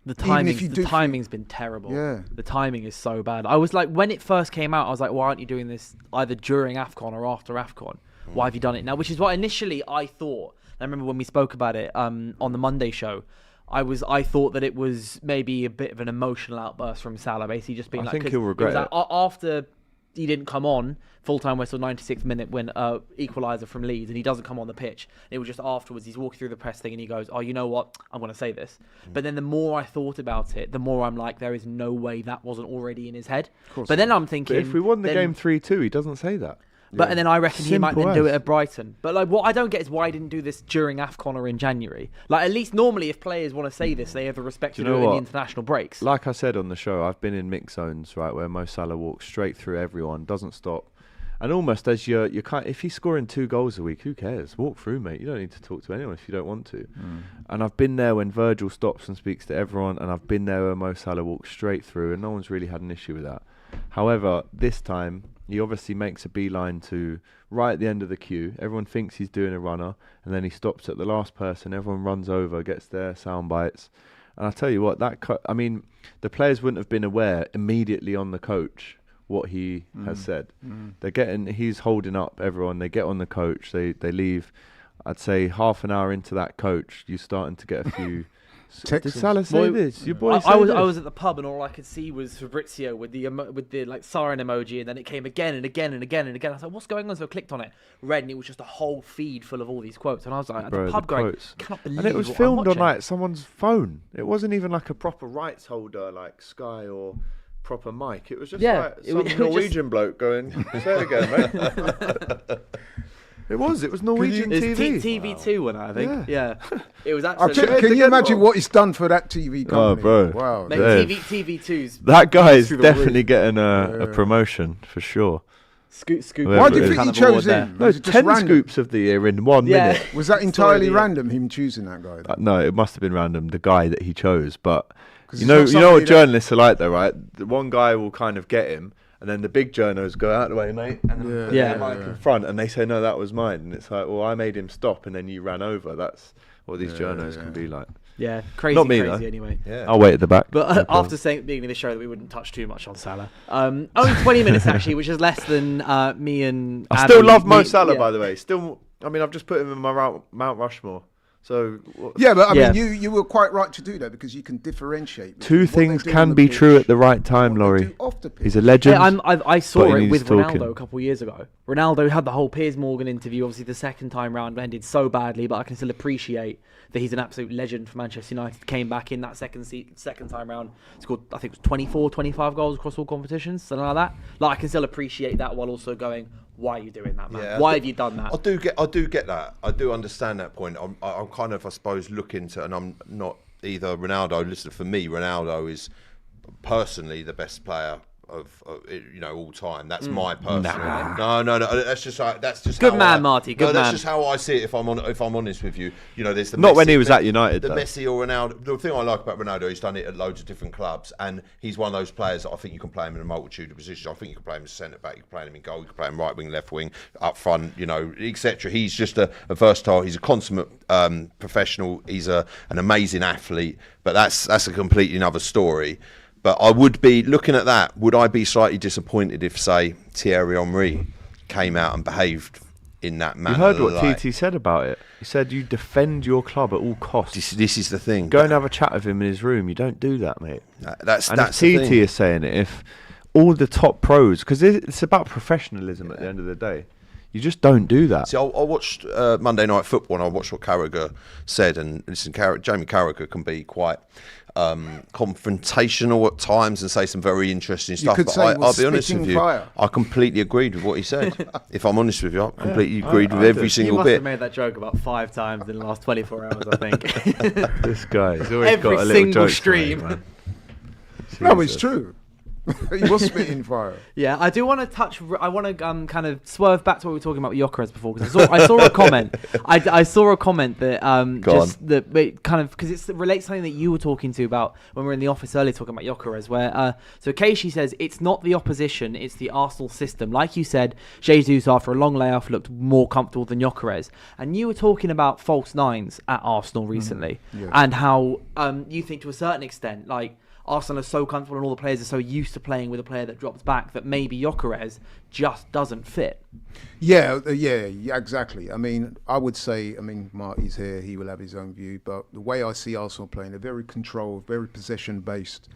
The Even if you do timing's been terrible. Yeah. The timing is so bad. I was like, when it first came out, I was like, why aren't you doing this either during AFCON or after AFCON? Why have you done it now? Which is what initially I thought. I remember when we spoke about it on the Monday show. I thought that it was maybe a bit of an emotional outburst from Salah, basically just being I like, think 'cause he'll regret was it. like, after he didn't come on, full-time whistle, 96th minute win, equaliser from Leeds, and he doesn't come on the pitch. And it was just afterwards, he's walking through the press thing and he goes, "Oh, you know what? I'm going to say this." But then the more I thought about it, the more I'm like, there is no way that wasn't already in his head. But then I'm thinking, But if we won the then- game 3-2, he doesn't say that. But and then I reckon he might Simple then do as. it at Brighton. But like, what I don't get is why he didn't do this during AFCON or in January. Like, at least normally, if players want to say this, they have the respect to Do do you it know in what? the international breaks. Like I said on the show, I've been in mix zones, right, where Mo Salah walks straight through everyone, doesn't stop. And almost as you can't, if he's scoring 2 goals a week, who cares? Walk through, mate. You don't need to talk to anyone if you don't want to. And I've been there when Virgil stops and speaks to everyone, and I've been there where Mo Salah walks straight through, and no one's really had an issue with that. However, this time, he obviously makes a beeline to right at the end of the queue. Everyone thinks he's doing a runner, and then he stops at the last person. Everyone runs over, gets their sound bites. And I tell you what, the players wouldn't have been aware immediately on the coach what he has said. He's holding up everyone. They get on the coach. They leave. I'd say half an hour into that coach, you're starting to get a few. Did Salah say this? Your boy I said was this? at the pub and all I could see was Fabrizio with the like siren emoji, and then it came again and again and again and again. I was like, "What's going on?" So I clicked on it, read, and it was just a whole feed full of all these quotes. And I was like, at Bro, the pub the going, quotes. "Cannot believe." And it was what I'm filmed on watching." like someone's phone. It wasn't even like a proper rights holder like Sky or proper mic. It was just Yeah, like it some was just- Norwegian bloke going, "Say it again, mate." It was Norwegian It's TV. TV2 one, I think. Yeah. It was I'll actually. tell you, can you imagine what he's done for that TV company? Oh, bro. Wow. Mate, Dave. TV2's That guy is through the definitely roof. getting a promotion for sure. Scoop. Why do you think he chose him? No, Was it just 10 random? scoops of the year in 1 minute. Was that entirely random, him choosing that guy? No, it must have been random, the guy that he chose. But you it's know not what somebody journalists are like, though, right? The one guy will kind of get him, and then the big journos go out of the way, mate, and then put their mic in front, and they say, no, that was mine. And it's like, well, I made him stop, and then you ran over. That's what these journos can be like. Yeah, crazy, Not me, crazy though. anyway. Yeah. I'll wait at the back. But after saying at the beginning of the show that we wouldn't touch too much on Salah, only 20 minutes actually, which is less than me and I Abby- still love Mo Salah, yeah. by the way. Still, I mean, I've just put him in my Mount Rushmore. So Yeah, but I mean, you were quite right to do that because you can differentiate. two between what they things do on can the be pitch true at the right time, and what they Laurie. do off the pitch. He's a legend. I saw but he it with needs talking. Ronaldo a couple of years ago. Ronaldo had the whole Piers Morgan interview. Obviously, the second time round ended so badly, but I can still appreciate that he's an absolute legend for Manchester United. Came back in that second time round, scored I think it was 24, 25 goals across all competitions, something like that. Like I can still appreciate that while also going, why are you doing that, man? Yeah, Why have you done that? I do get that. I do understand that point. I'm kind of, I suppose, looking to, and I'm not either Ronaldo. Listen, for me, Ronaldo is personally the best player of all time. That's my personal. No. That's just Good how man, Marty. Good that's man. just how I see it. If I'm honest with you, there's the Not Messi, when he was at United, the though. Messi or Ronaldo. The thing I like about Ronaldo, he's done it at loads of different clubs, and he's one of those players that I think you can play him in a multitude of positions. I think you can play him as centre back, you can play him in goal, you can play him right wing, left wing, up front, etc. He's just a versatile. He's a consummate professional. He's an amazing athlete, but that's a completely another story. But I would be looking at that. Would I be slightly disappointed if, say, Thierry Henry came out and behaved in that manner? You heard what TT said about it. He said you defend your club at all costs. This is the thing. Go and have a chat with him in his room. You don't do that, mate. That's if the TT thing. is saying it, if all the top pros, because it's about professionalism at the end of the day. You just don't do that. See, I watched Monday Night Football and I watched what Carragher said. And listen, Jamie Carragher can be quite confrontational at times and say some very interesting stuff. could But say he I'll was be honest spitting with you, fire. I completely agreed with what he said. If I'm honest with you, I completely agreed with every You single must bit. have made that joke about 5 times in the last 24 hours, I think. This guy, he's always Every got a little single joke to stream. make, man. No, it's true. He was spitting fire. Yeah, I do want to touch. I want to kind of swerve back to what we were talking about with Gyokeres before, because I saw a comment. I saw a comment that because it relates to something that you were talking to about when we were in the office earlier talking about Gyokeres, where so Keishi says it's not the opposition, it's the Arsenal system. Like you said, Jesus after a long layoff looked more comfortable than Gyokeres, and you were talking about false nines at Arsenal recently, and how you think to a certain extent, like, Arsenal are so comfortable and all the players are so used to playing with a player that drops back that maybe Gyokeres just doesn't fit. Yeah, exactly. I mean, I would say, Marty's here, he will have his own view, but the way I see Arsenal playing, they're very controlled, very possession-based.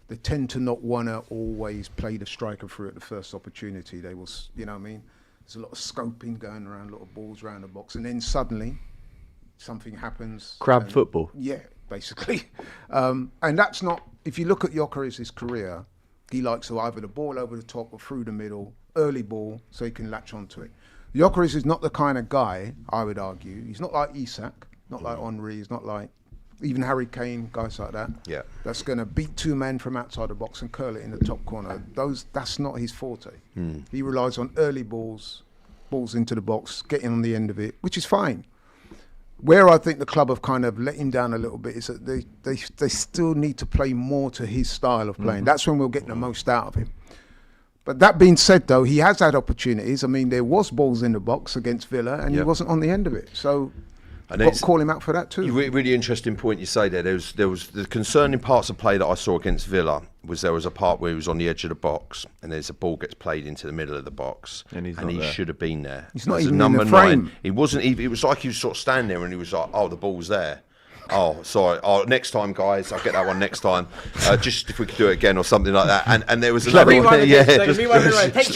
They tend to not want to always play the striker through at the first opportunity. They will, There's a lot of scoping going around, a lot of balls around the box, and then suddenly something happens. Crab football. Yeah, basically. And that's not... If you look at Gyokeres' career, he likes to either the ball over the top or through the middle, early ball, so he can latch onto it. Gyokeres is not the kind of guy, I would argue. He's not like Isak, not like Henry, he's not like even Harry Kane, guys like that. Yeah. That's going to beat 2 men from outside the box and curl it in the top corner. That's not his forte. He relies on early balls into the box, getting on the end of it, which is fine. Where I think the club have kind of let him down a little bit is that they still need to play more to his style of playing. That's when we'll get the most out of him. But that being said, though, he has had opportunities. I mean, there was balls in the box against Villa, and he wasn't on the end of it. So And got to call him out for that too. Really interesting point you say there. There was the concerning parts of play that I saw against Villa. There was a part where he was on the edge of the box, and there's a ball gets played into the middle of the box, and he should have been there. He's not As a even number in the frame. 9. He wasn't even. It was like he was sort of standing there, and he was like, "Oh, the ball's there." Oh, sorry. Oh, next time, guys. I'll get that one next time. Just if we could do it again or something like that. And there was another one. Take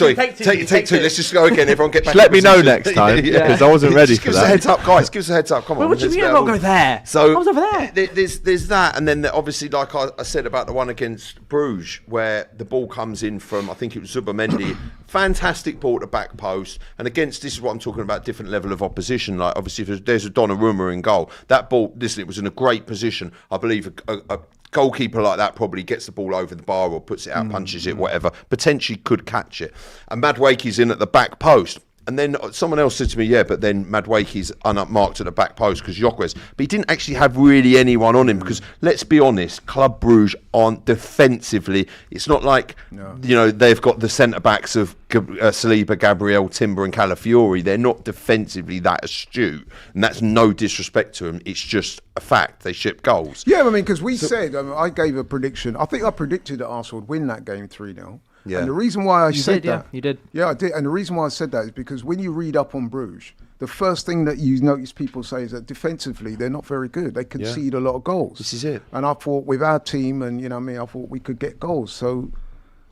two. Let's just go again. Everyone get back. Just let me know next time, because I wasn't ready for Give us a that. heads up, guys. Give us a heads up. Come on. What do you mean I won't go there? So I was over there. There's that, and then obviously, like I said about the one against Bruges, where the ball comes in from, I think it was Zubamendi, fantastic ball at the back post, and against, this is what I'm talking about, different level of opposition. Like obviously, if there's a Donnarumma in goal, that ball, listen, it was in a great position. I believe a goalkeeper like that probably gets the ball over the bar or puts it out, punches it, whatever, potentially could catch it. And Madueke's in at the back post. And then someone else said to me, but then Madueke's unmarked at the back post because Gyokeres. But he didn't actually have really anyone on him because, let's be honest, Club Brugge aren't defensively. It's not like, they've got the centre-backs of Saliba, Gabriel, Timber and Calafiori. They're not defensively that astute. And that's no disrespect to them. It's just a fact. They ship goals. Yeah, I mean, because we said, I gave a prediction. I think I predicted that Arsenal would win that game 3-0. Yeah. And the reason why I said that... You did. Yeah, I did. And the reason why I said that is because when you read up on Bruges, the first thing that you notice people say is that defensively, they're not very good. They concede a lot of goals. This is it. And I thought with our team and, I thought we could get goals. So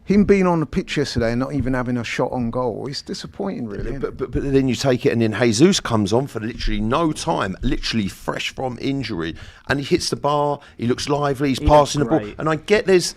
him being on the pitch yesterday and not even having a shot on goal, it's disappointing, really. But then you take it and then Jesus comes on for literally no time, literally fresh from injury. And he hits the bar, he looks lively, he's passing the ball. And I get there's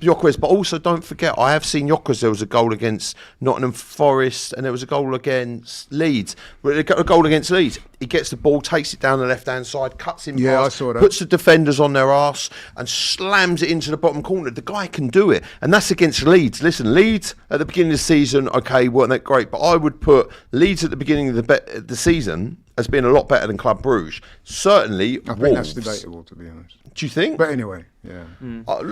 Gyokeres, but also don't forget, I have seen Gyokeres. There was a goal against Nottingham Forest, and there was a goal against Leeds. A goal against Leeds. He gets the ball, takes it down the left-hand side, cuts him past, I saw that. Puts the defenders on their arse, and slams it into the bottom corner. The guy can do it, and that's against Leeds. Listen, Leeds at the beginning of the season, okay, weren't that great, but I would put Leeds at the beginning of the season as being a lot better than Club Brugge. Certainly, I think that's debatable, to be honest. Do you think? But anyway, yeah.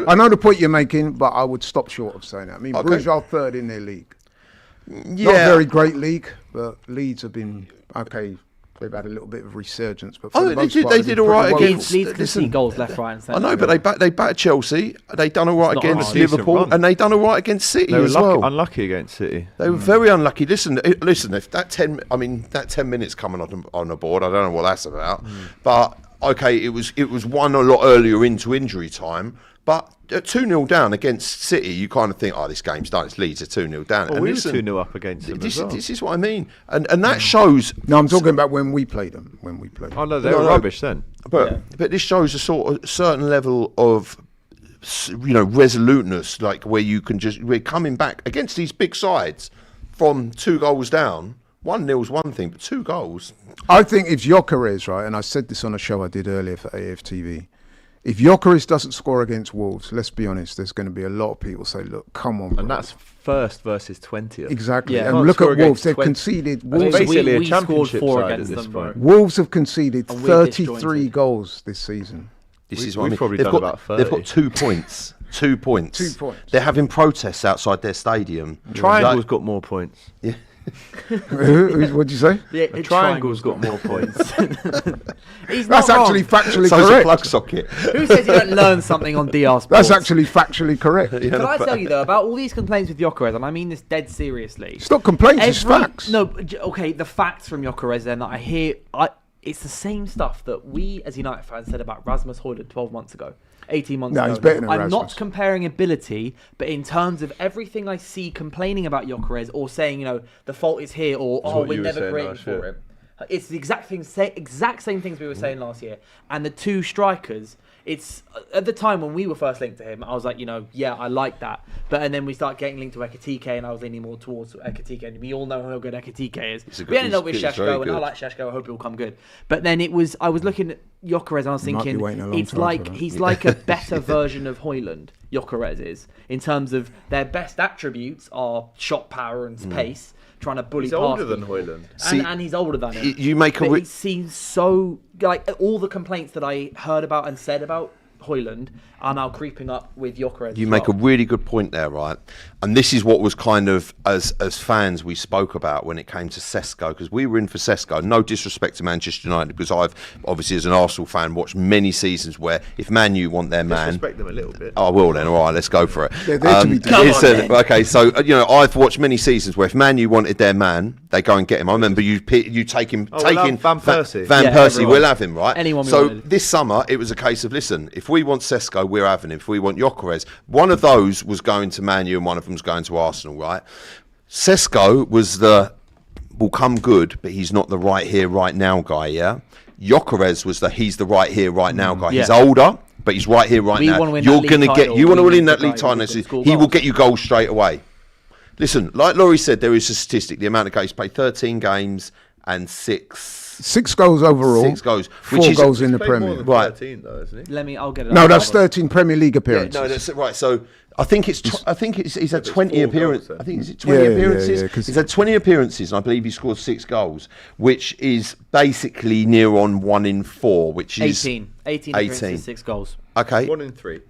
I know the point you're making, but I would stop short of saying that. I mean, Bruges are third in their league. Yeah. Not a very great league, but Leeds have been, okay, they've had a little bit of resurgence. But for the most part, they did all right against... Leeds can see goals left, right and centre. I know, but they battered Chelsea. They done all right against Liverpool, and they done all right against City as well. Unlucky against City. They were very unlucky. Listen. If that 10 minutes coming on the board, I don't know what that's about. But okay, it was won a lot earlier into injury time. But at 2-0 down against City, you kind of think, this game's done. It's Leeds are 2-0 down. Well, we were 2-0 up against them as well. This is what I mean. And that shows... No, I'm talking about when we played them. Oh, no, they were rubbish then. But this shows a sort of certain level of, resoluteness, like where you can we're coming back against these big sides from 2 goals down. 1-0's one thing, but 2 goals. I think if Gyokeres, right, and I said this on a show I did earlier for AFTV, if Gyokeres doesn't score against Wolves, let's be honest, there's going to be a lot of people say, look, come on, bro. And that's first versus 20th. Exactly. Yeah. And look at Wolves. They've conceded. Wolves basically we a championship scored 4 side against at this them, point. Wolves have conceded 33 goals this season. This is what we've probably done about 30. They've got 2 points. 2 points. 2 points. They're having protests outside their stadium. Triangle's got more points. Yeah. What'd you say? The Triangle's got more points. That's actually factually so correct. A plug socket. Who says you don't learn something on DR Sports? That's actually factually correct. Can I tell you though about all these complaints with Gyokeres, and I mean this dead seriously. It's not complaints, it's facts. No, okay, the facts from Gyokeres then that I hear, it's the same stuff that we as United fans said about Rasmus Højlund 12 months ago. 18 months ago. He's better than I'm Rasmus. not comparing ability, but in terms of everything I see complaining about Gyokeres or saying, the fault is here or we're never creating for him. It's the exact same things we were saying last year. And the 2 strikers, it's at the time when we were first linked to him, I was like, I like that. And then we start getting linked to Ekitike, and I was leaning more towards Ekitike. And we all know how good Ekitike is. We ended up with Šeško, and I like Šeško. I hope he'll come good. But then I was looking at Gyokeres, and I was thinking, he's like a better version of Højlund. Gyokeres is, in terms of their best attributes are shot power and pace. Trying to bully he's past older than Højlund. And he's older than him. It seems so... Like, all the complaints that I heard about and said about Højlund are now creeping up with Gyokeres. You make a really good point there, right? And this is what was kind of, as fans, we spoke about when it came to Šeško, because we were in for Šeško. No disrespect to Manchester United, because I've, obviously, as an Arsenal fan, watched many seasons where if Man U want their man... Disrespect them a little bit. I will then, all right, let's go for it. They're there to be okay, so, I've watched many seasons where if Man U wanted their man, they go and get him. I remember you take him... taking Van Persie. Van Persie, we'll have him, right? Anyone so wanted. This summer, it was a case of, listen, if we want Šeško, we're having him. If we want Gyokeres, one of those was going to Man U and one of them was going to Arsenal, right? Šeško was will come good, but he's not the right here, right now guy, yeah? Gyokeres was he's the right here, right now guy. Yeah. He's older, but he's right here, right now. You're going to get, you want to win that league title, he will get you goals straight away. Listen, like Laurie said, there is a statistic, the amount of games played, 13 games and 6 6 goals overall. 6 goals. 4 goals in the Played more Premier. than Right. 13 though, isn't he? I'll get it. No, that's 13 Premier League Yeah, appearances. no, that's right. So I think he's had 20 4 appearances. goals, I think it's 20 Yeah, appearances. yeah, 'cause- He's had 20 appearances, and I believe he scored 6 goals, which is basically near on 1 in 4, which is 18 appearances, 6 goals. Okay. 1 in 3.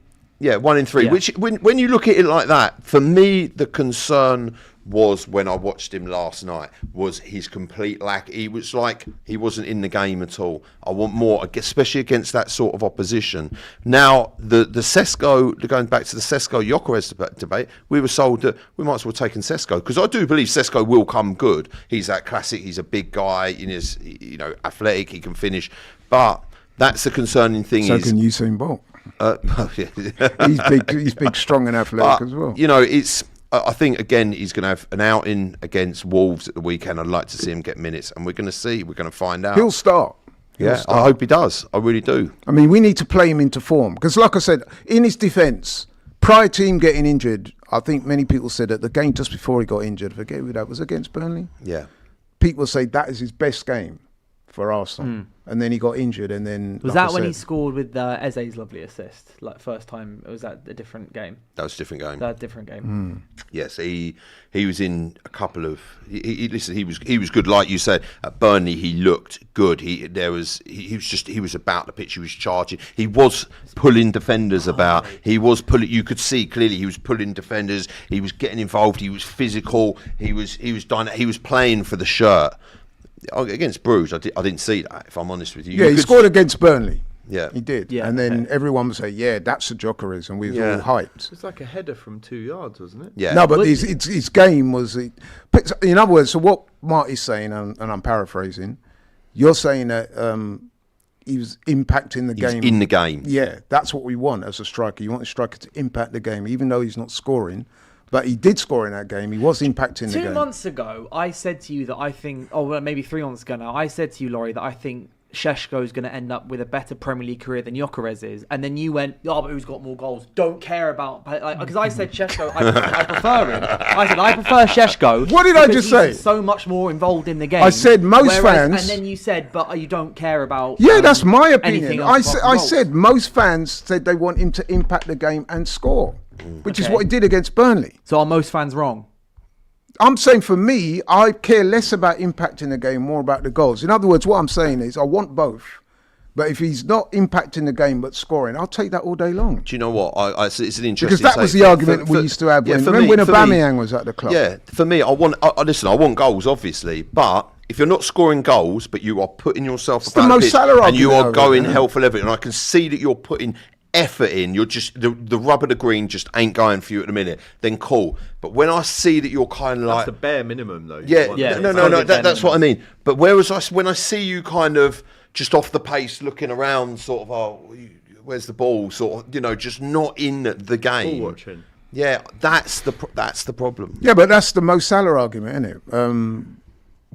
Yeah, 1 in 3. Yeah. Which, when you look at it like that, for me, the concern was when I watched him last night was his complete lack. He was like he wasn't in the game at all. I want more, especially against that sort of opposition. Now, the Sesko, going back to the Sesko Gyokeres debate, we were sold that we might as well take in Sesko, because I do believe Sesko will come good. He's that classic. He's a big guy. He's athletic. He can finish, but that's the concerning thing. So can Usain Bolt. He's big, strong and athletic as well. I think, again, he's going to have an outing against Wolves at the weekend. I'd like to see him get minutes, and we're going to see. We're going to find out. He'll start. I hope he does. I really do. I mean, we need to play him into form. Because, like I said, in his defence, prior to him getting injured, I think many people said that the game just before he got injured, forget who that was, against Burnley. Yeah. People say that is his best game for Arsenal. And then he got injured, and then... Was that when he scored with Eze's lovely assist? Like, first time, was that a different game? That was a different game. That different game. Yes, he was in a couple of. Listen, he was good, like you said. At Burnley, he looked good. He was about the pitch. He was charging. He was pulling defenders about. He was pulling. You could see clearly he was pulling defenders. He was getting involved. He was physical. He was playing for the shirt. Against Bruges, I didn't see that, if I'm honest with you. Yeah, he scored against Burnley. Yeah. He did. Yeah, and then everyone would say, yeah, that's a Gyokeres, and we was all hyped. It's like a header from 2 yards, wasn't it? Yeah. No, but his game was... In other words, so what Marty's saying, and I'm paraphrasing, you're saying that he was impacting the game. In the game. Yeah, that's what we want as a striker. You want a striker to impact the game, even though he's not scoring. But he did score in that game. He was impacting the game. 2 months ago, I said to you that I think... Oh, well, maybe 3 months ago now. I said to you, Laurie, that I think Šeško is going to end up with a better Premier League career than Gyokeres is. And then you went, but who's got more goals? Don't care about... Because I said Šeško, I prefer him. I said, I prefer Šeško. What did I just say? He's so much more involved in the game. I said most fans... And then you said, but you don't care about... Yeah, that's my opinion. I goals. said most fans said they want him to impact the game and score. Which is what he did against Burnley. So are most fans wrong? I'm saying for me, I care less about impacting the game, more about the goals. In other words, what I'm saying is I want both. But if he's not impacting the game but scoring, I'll take that all day long. Do you know what? It's an interesting... Because that was the argument we used to have when Aubameyang was at the club. Yeah, for me, I want goals, obviously, but... If you're not scoring goals, but you are putting yourself about the pitch, and you are going hell for leather, and I can see that you're putting effort in, you're just the rub of the green just ain't going for you at the minute, then cool. But when I see that you're kind of like... That's the bare minimum, though. No, that's what I mean. But when I see you kind of just off the pace, looking around, sort of, where's the ball, sort of, just not in the game. Ball watching. Yeah, that's the problem. Yeah, but that's the Mo Salah argument, isn't it?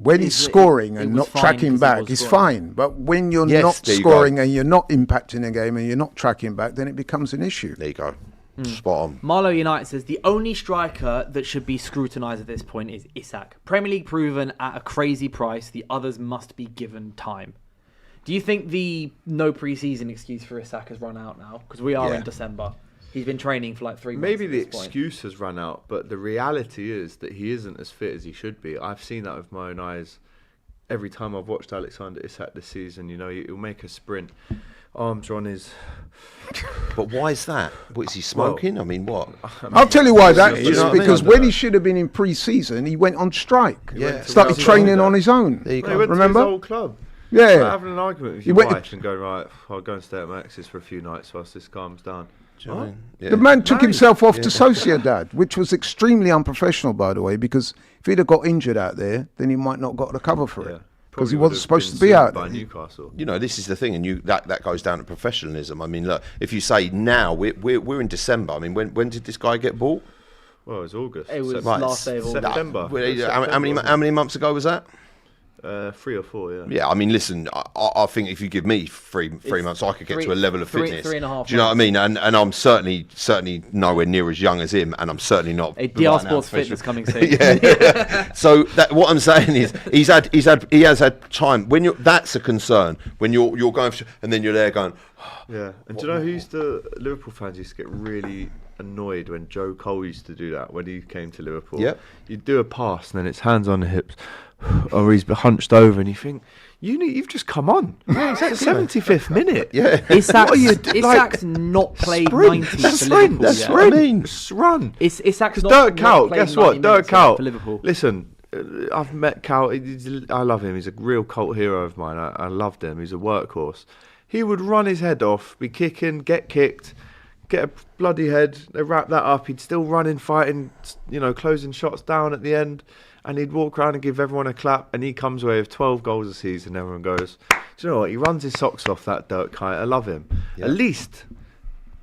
When he's scoring and not tracking back, it's fine. But when you're not scoring and you're not impacting the game and you're not tracking back, then it becomes an issue. There you go. Spot on. Marlow United says the only striker that should be scrutinised at this point is Isak. Premier League proven at a crazy price. The others must be given time. Do you think the no pre-season excuse for Isak has run out now? Because we are in December. He's been training for like 3 months. Maybe the excuse has run out, but the reality is that he isn't as fit as he should be. I've seen that with my own eyes. Every time I've watched Alexander Isak this season, he'll make a sprint. Arms are on his... But why is that? What, is he smoking? Well, I mean, what? I'll tell you why that is. Because when he he should have been in pre-season, he went on strike. Yeah. Started training on his own. There you go. He went Remember? to his old club. Yeah. Like having an argument with your wife and going, right, I'll go and stay at my ex's for a few nights whilst this calms down. Yeah. The man took himself off to Sociedad, which was extremely unprofessional, by the way, because if he'd have got injured out there, then he might not got the cover for it. Because he wasn't supposed to be out there. Newcastle. This is the thing, and that goes down to professionalism. I mean, look, if you say now, we're in December. I mean, when did this guy get bought? Well, it was August. It was last day of August. September. How many months ago was that? 3 or 4, yeah. Yeah, I mean, listen, I think if you give me three months, I could get to a level of fitness. 3.5 Do you know what I mean? And I'm certainly certainly nowhere near as young as him, and I'm certainly not. A DR Sports Fitness coming soon. yeah. So what I'm saying is, he has had time. When that's a concern when you're going, and then you're there going. Yeah, and do you know who Liverpool fans used to get really annoyed when Joe Cole used to do that when he came to Liverpool? Yep. You'd do a pass and then it's hands on the hips, or he's hunched over, and you think, you've just come on. Yeah, it's the 75th minute. Yeah. Isak's not played 90 for Liverpool. That's yet. what I mean. Run. Isak's Dirk Kuyt, guess what? Dirk Kuyt for Liverpool. Listen, I've met Kuyt. I love him. He's a real cult hero of mine. I loved him. He's a workhorse. He would run his head off, be kicking, get kicked, get a bloody head. They wrap that up. He'd still running, fighting, closing shots down at the end. And he'd walk around and give everyone a clap. And he comes away with 12 goals a season. And everyone goes, do you know what? He runs his socks off, that Dirk Kuyt. I love him. Yeah. At least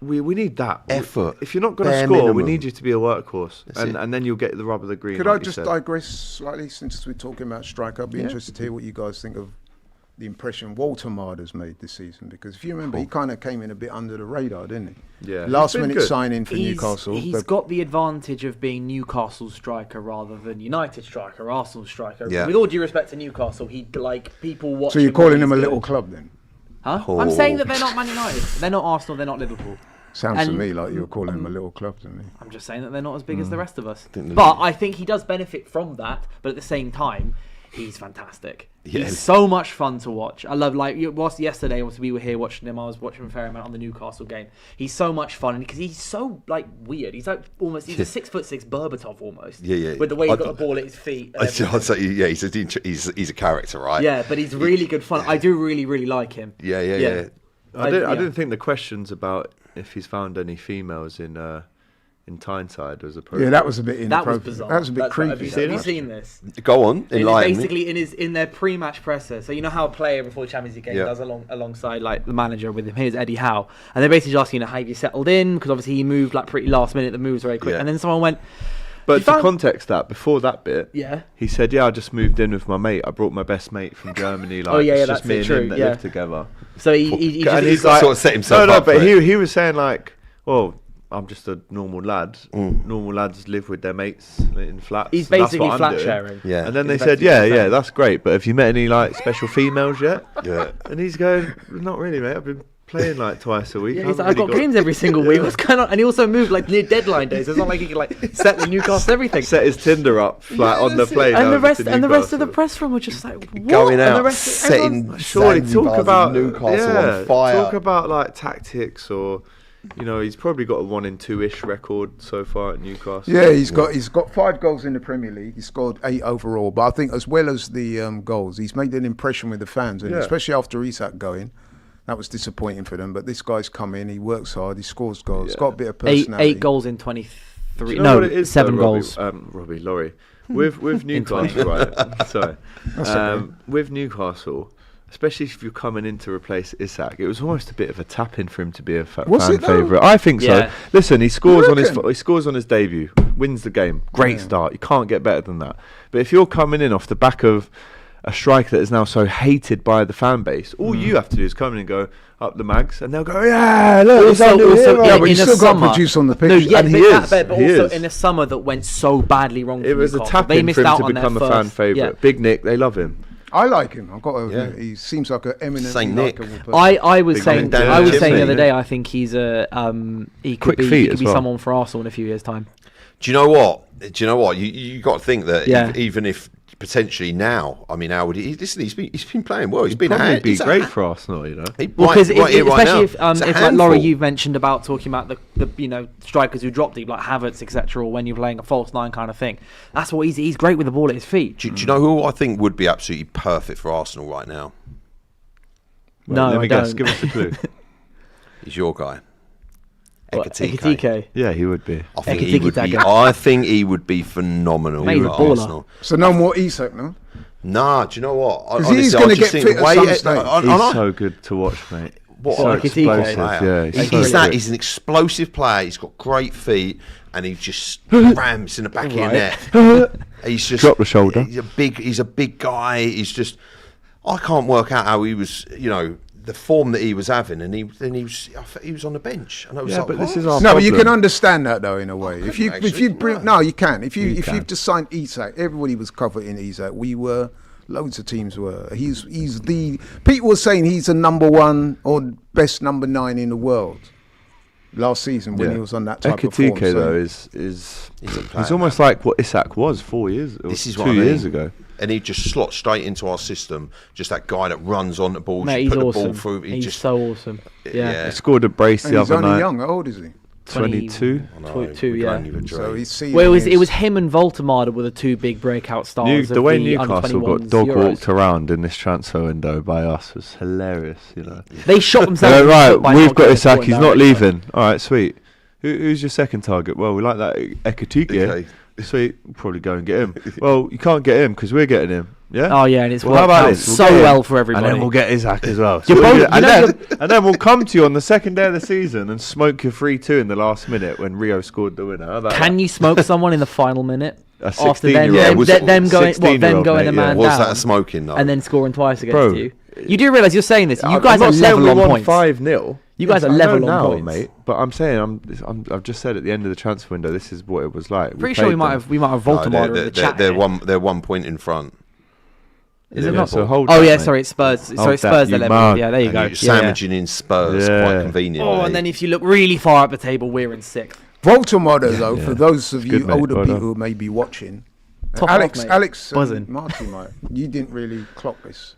we need that. Effort. If you're not going to score, minimum. We need you to be a workhorse. And then you'll get the rub of the green. Could I just digress slightly, since we're talking about striker? I'd be interested to hear what you guys think of the impression Walter Marder's made this season, because if you remember, he kind of came in a bit under the radar, didn't he? Yeah. Last minute signing for Newcastle. He's got the advantage of being Newcastle striker rather than United striker, Arsenal striker. Yeah. With all due respect to Newcastle, people watch. So you're calling him a little club then? Huh? Oh. I'm saying that they're not Man United. They're not Arsenal. They're not Liverpool. Sounds to me like you're calling him a little club to me. I'm just saying that they're not as big as the rest of us. But I think he does benefit from that. But at the same time, he's fantastic. Yeah. He's so much fun to watch. I love, yesterday, we were here watching him. I was watching a fair amount on the Newcastle game. He's so much fun, because he's so weird. He's almost, he's a 6'6" Berbatov almost. Yeah. With the way he's got the ball at his feet. I'd say, yeah, he's a character, right? Yeah, but he's really good fun. I do really, really like him. Yeah. I didn't think the questions about if he's found any females in Tyneside was appropriate. Yeah, that was a bit inappropriate. That was bizarre. That was a bit creepy. Have you seen this? Go on, enlighten me. Basically, in their pre-match presser. So you know how a player before the Champions League game does alongside the manager with him. Here's Eddie Howe, and they're basically asking, how have you settled in? Because obviously he moved pretty last minute. The moves very quick, and then someone went. But to context that, before that bit, yeah, he said, I just moved in with my mate. I brought my best mate from Germany. It's just me and him that live together. So he's sort of set himself up. But he was saying I'm just a normal lad. Normal lads live with their mates in flats. He's basically flat sharing. Yeah. And then they said, yeah, that's great. But have you met any special females yet? Yeah. And he's going, not really, mate. I've been playing twice a week. Yeah, I've got games every single week. What's going on? And he also moved near deadline days. It's not like he could set the Newcastle everything. Set his Tinder up on the plane. And the rest of the press room were just what? Going out, setting. Surely talk about Newcastle on fire. Talk about tactics or. He's probably got a 1 in 2-ish record so far at Newcastle. Yeah, he's got 5 goals in the Premier League. He scored 8 overall. But I think as well as the goals, he's made an impression with the fans, and especially after Isak going, that was disappointing for them. But this guy's come in, he works hard, he scores goals, got a bit of personality. 8 goals in 23. 7 goals. Laurie, with Newcastle, right? Sorry, with Newcastle. Especially if you're coming in to replace Isak, it was almost a bit of a tap-in for him to be a fan favourite. I think so. Listen, he scores on his debut, wins the game, great start. You can't get better than that. But if you're coming in off the back of a striker that is now so hated by the fan base, all you have to do is come in and go up the mags, and they'll go, yeah, look, he's but he's still got to produce on the pitch. And he is. But also in a summer that went so badly wrong for Newcastle. It was a tap-in for him to become a fan favourite. Big Nick, they love him. I like him. He seems like an eminently likable person. I was saying the other day, I think he's he could be someone for Arsenal in a few years' time. Do you know what? You got to think that even if potentially now, I mean, how would he? Listen, he's been playing well. He's been great for Arsenal, Because especially if Laurie, you've mentioned about talking about the strikers who drop deep like Havertz, etc., or when you're playing a false 9 kind of thing. That's what he's great with the ball at his feet. Do you know who I think would be absolutely perfect for Arsenal right now? Well, let me guess. Give us a clue. He's your guy. Ekitike. Yeah, he would be. I think he would be phenomenal for Arsenal. So no more Isak, no? Nah, do you know what? Because he's going to get fit at some stage. He's so good to watch, mate. What so explosive. Yeah, he's an explosive player. He's got great feet, and he just rams in the back of your neck. He's just Drop the shoulder. He's a big guy. He's just. I can't work out how he was. The form that he was having, and he was on the bench. And I was Yeah, like, but this what? is our No, but you problem. can understand that though in a way. If you bring, no, you can. If You can. you've just signed Isak, everybody was coveting Isak. We were. Loads of teams were. He's the people were saying he's the number 1 or best number 9 in the world. Last season when he was on that type of form. Ekitike though is he's almost like what Isak was 4 years. This is 2 what I mean. years ago. And he just slots straight into our system. Just that guy that runs on the ball, Mate, put he's the awesome. ball through. He's so awesome. Yeah. He scored a brace And the he's other only night. young. How old is he? 22. 22, yeah. So he's seen. Well, it was him and Voltemada were the 2 big breakout stars. The way Newcastle got under-21s dog Euros. walked around in this transfer window by us was hilarious. They shot themselves. They're in the right, foot by we've not got getting Isak. the He's ball not in leaving. All right, sweet. Who's your second target? Well, we like that Ekitike. Sweet, we'll probably go and get him. Well, you can't get him because we're getting him. Yeah. Oh yeah, and it's how worked about out this? We'll so get him, well for everybody. and then we'll get Isak as well. You're both- and then we'll come to you on the second day of the season and smoke your 3-2 in the last minute when Rio scored the winner. How about Can that? you smoke someone in the final minute? A After them, 16-year-old. them going, them going a man Was down, that a smoking though? and then scoring twice against Bro, you. You do realise you're saying this. You I'm guys not are saying level we on won points. 5-0. You guys are I level know on now, points, mate. But I'm saying, I've just said at the end of the transfer window, this is what it was like. Pretty sure we might have Voltemada in the chat. They're here. they're 1 point in front. Is it not? So hold Oh that, yeah, mate. sorry, it's Spurs. Sorry, Hold it's that, Spurs. you 11. mug. Yeah, there you And go. you're sandwiching in Spurs quite conveniently. Oh, and then if you look really far up the table, we're in 6th. Voltemada though, for those of you good, mate. older Well people done. who may be watching, Top Alex, off, mate. Alex, Buzzing. and Marty, mate, you didn't really clock this.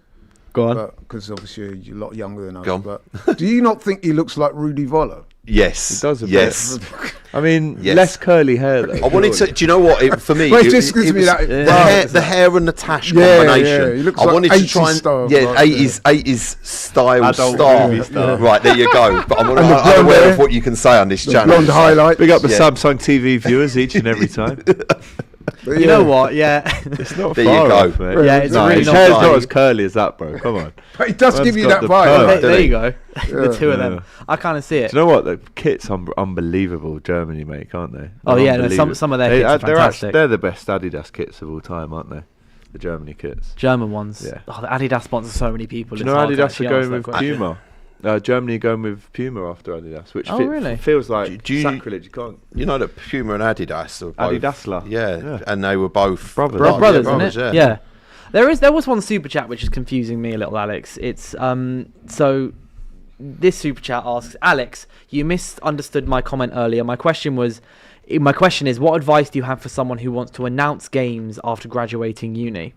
Go on. Because obviously you're a lot younger than us. Go on. But do you not think he looks like Rudy Voller? Yes. He does a yes. bit. I mean, Yes. less curly hair though. I wanted to. Do you know what? For me, Well, it just gives me that- the hair and the tash Yeah, combination. yeah, he looks I like wanted to 80s try and style, yeah, right, 80s style Adult star. movie style. Right there you go. But I'm the blonde unaware hair, of what you can say on this the channel. blonde highlight. Big up the Yeah. Samsung TV viewers each and every time. But You know what? Yeah. It's not There you far go. off, mate. Yeah, it's no, really his not hair's far. not as curly as that, bro. Come on. But it does Man's give you got that the vibe. perm. doesn't there it? you go. The 2 of them. Yeah. I kind of see it. Do you know what? The kit's unbelievable, Germany, mate, can't they? Oh, They're yeah, no, unbelievable. some of their kits are they're fantastic. they're the best Adidas kits of all time, aren't they? The Germany kits. German ones. Yeah. Oh, the Adidas sponsor so many people. Do you it's know hard to Adidas actually are going answer with that question. Puma? Germany are going with Puma after Adidas, which Oh, really? feels like Do you- sacrilege. You can't. You know that Puma and Adidas are both Adidasla. Yeah, and they were both Brothers. Brothers, yeah, isn't it? Yeah. There was one super chat which is confusing me a little, Alex. It's so this super chat asks, Alex, you misunderstood my comment earlier. My question is, what advice do you have for someone who wants to announce games after graduating uni?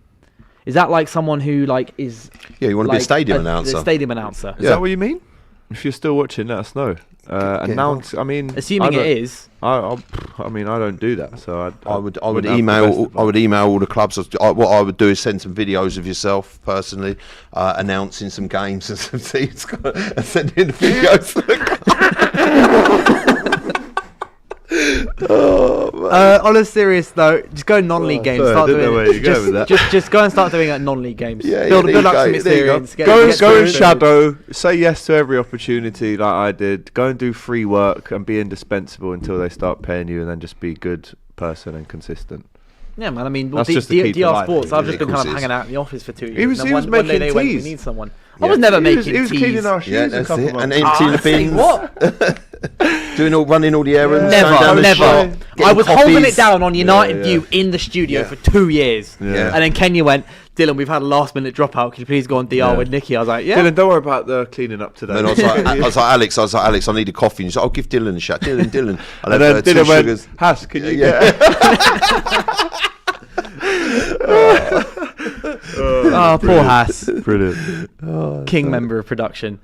Is that like someone who is? Yeah, you want to be a stadium announcer. A stadium announcer. Is that what you mean? If you're still watching, let us know. Announce. I mean, Assuming it is. I mean, I don't do that, so I would wouldn't have the email. best I would email all the clubs. What I would do is send some videos of yourself personally announcing some games and some teams, and sending the videos. On a serious note, just go non-league games. sorry, I Start didn't know doing where you go with that. Just go and start doing non-league games. Yeah, build there you up go, some there you go. experience. Go and experience. shadow. Say yes to every opportunity, like I did. Go and do free work and be indispensable until they start paying you, and then just be a good person and consistent. Yeah, man. I mean, That's just the key to DR life, Sports. I've just been Of kind course of it is. hanging out in the office for 2 years. He was and then one day making they went, we teas. need someone. Yeah. I was never He making was teas. cleaning our shoes Yeah, a that's couple it. months And ago. emptying the Say bins. what? running all the errands. going down the Never. shop, I getting was holding coffees. it down on United yeah. View in the studio Yeah. for 2 years. Yeah. And then Kenya went, Dylan, we've had a last minute dropout. Can you please go on DR Yeah. with Nikki? I was like, yeah. Dylan, don't worry about the cleaning up today. And I was like, Alex, I need a coffee. And he's like, I'll give Dylan a shot. Dylan. I'll And have then 2 Dylan went, sugars. Hass, can you Yeah. Oh, poor Hass. Brilliant. King member of production.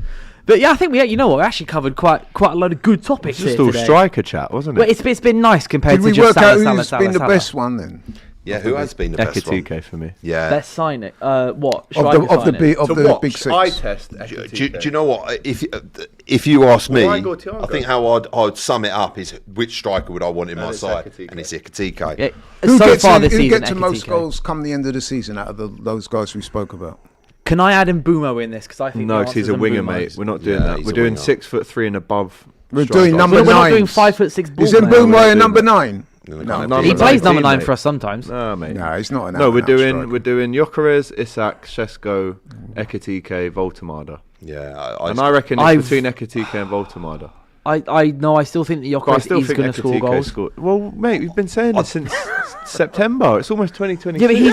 But yeah, I think we actually covered quite a lot of good topics It's just here all today. striker chat, wasn't it? Well, it's been nice compared Did to we just work out Salah, who's Salah, been the Salah. best one then? Yeah, who has been the best one? Ekitike for me. Yeah. Best signing. What? Of Striker the signing? big six. I test Do you know what? If you ask me, Why go Thiago? I think how I'd sum it up is which striker would I want in my it's side, Ekitike. and it's Ekitike. Yeah, Who so gets far to, this who season, get to most Ekitike. goals come the end of the season out of those guys we spoke about? Can I add Mbumo in this? Because I think No, the because he's a answer's winger, Mbumo. mate. We're not doing Yeah, that. he's We're a doing winger. 6'3" and above We're doing number We're not 9. doing 5'6" ball. Is it mate. Boomer number 9? No, He plays number 9 for us sometimes. No, mate. No, he's not an No, we're out-and-out doing Gyokeres, Isak, Shesko, Ekitike, Voltemada. Yeah, And I reckon it's between Ekitike and Voltemada. I still think that But I Gyokeres still is think going to score goals. Well, mate, we've been saying this since September. It's almost 2022. Yeah,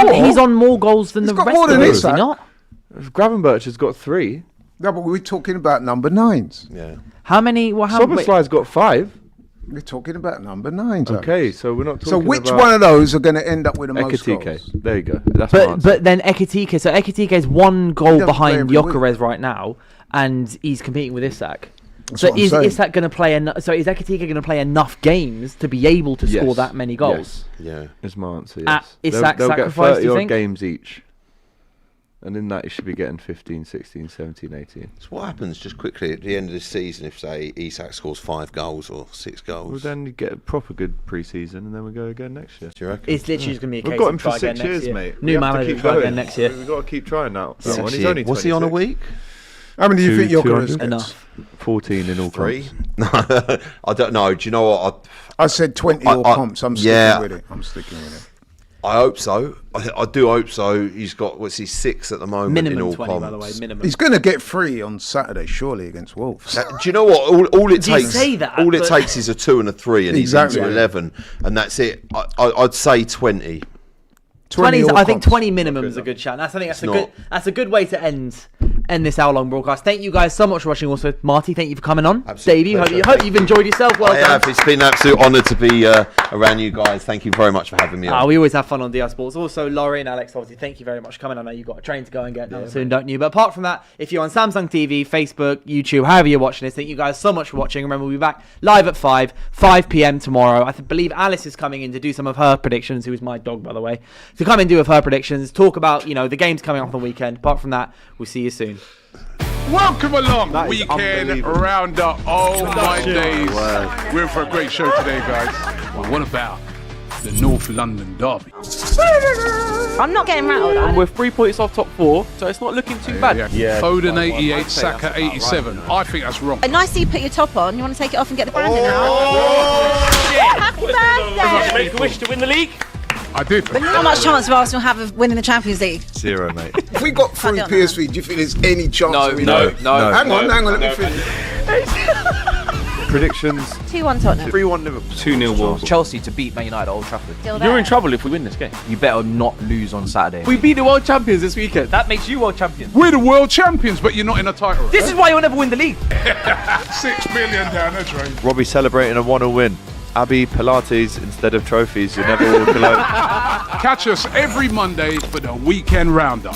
but he's on more goals than the got rest more of than them, is he Isak. not? Gravenberch has got 3. No, but we're talking about number 9s. Yeah. How many? Well, how many? Soboslai's got 5. We're talking about number 9s. Okay, so we're not talking So which about one of those are going to end up with the most goals? Ekitike. There you go. That's my answer. But then Ekitike. So Ekitike is 1 goal doesn't behind play every week. Gyökeres right now, and he's competing with Isak. That's So what I'm is saying. Isak going to play? So is Ekitike going to play enough games to be able to score that many goals? Yeah. Is my answer, At yes. Isak's They'll get sacrifice, do 30 you odd think? games each. And in that, you should be getting 15, 16, 17, 18. So what happens just quickly at the end of this season if, say, Isak scores 5 goals or 6 goals? Well, then you get a proper good pre-season, and then we go again next year. Do you reckon? It's literally just going to be a We've case got of him try for again 6 next years, year. mate. New manager try again next year. We've got to keep trying that. Six He's years. only What's he on a 26. week? How many do you think Gyokeres 200? gets? Enough. 14 in all 3? comps. I don't know. Do you know what? I said 20 all comps. I'm sticking yeah. with it. I'm sticking with it. I hope so. I do hope so. He's got, what's he, 6 at the moment Minimum in all 20, comps. by the way. Minimum. He's going to get 3 on Saturday, surely, against Wolves. Do you know what? All it Do you takes. say that, all it but- takes is a 2 and a 3, and Exactly. he's into 11, and that's it. I'd say 20. 20 all I think comps. 20 minimum is a good shout. I think that's a good way to end this hour-long broadcast. Thank you guys so much for watching. Also, Marty, thank you for coming on. Absolute Davey, pleasure. hope you've enjoyed yourself. Well I done. have. It's been an absolute honour to be around you guys. Thank you very much for having me on. We always have fun on DR Sports. Also, Laurie and Alex, obviously, thank you very much for coming. I know you've got a train to go and get done soon, don't you? But apart from that, if you're on Samsung TV, Facebook, YouTube, however you're watching this, thank you guys so much for watching. Remember, we'll be back live at 5 p.m. tomorrow. I believe Alice is coming in to do some of her predictions, who is my dog, by the way, to come and do with her predictions, talk about, the games coming up on the weekend. Apart from that, we'll see you soon. Welcome along, That is weekend unbelievable. roundup. Oh my days. We're in for a great show today, guys. Well, what about the North London derby? I'm not getting rattled. And we're 3 points off top 4, so it's not looking too bad. Yeah. Foden 88, I'd say that's Saka about right, 87. I think that's wrong. Nice that you put your top on. You want to take it off and get the branding out? Happy birthday! Make a wish to win the league. I did. How much chance of Arsenal have of winning the Champions League? 0, mate. If we got through don't PSV, do you think there's any chance? No, that we no, don't? no. Hang on, let me finish. Predictions. 2-1 Tottenham. 3-1 Liverpool. 2-0 Wolves. Chelsea to beat Man United at Old Trafford. Still there. You're in trouble if we win this game. You better not lose on Saturday. We beat the world champions this weekend. That makes you world champion. We're the world champions, but you're not in a title race. This is why you'll never win the league. 6 million down the drain. Robbie celebrating a 1-0 win. Abby, Pilates instead of trophies. You never walk alone. Catch us every Monday for the weekend roundup.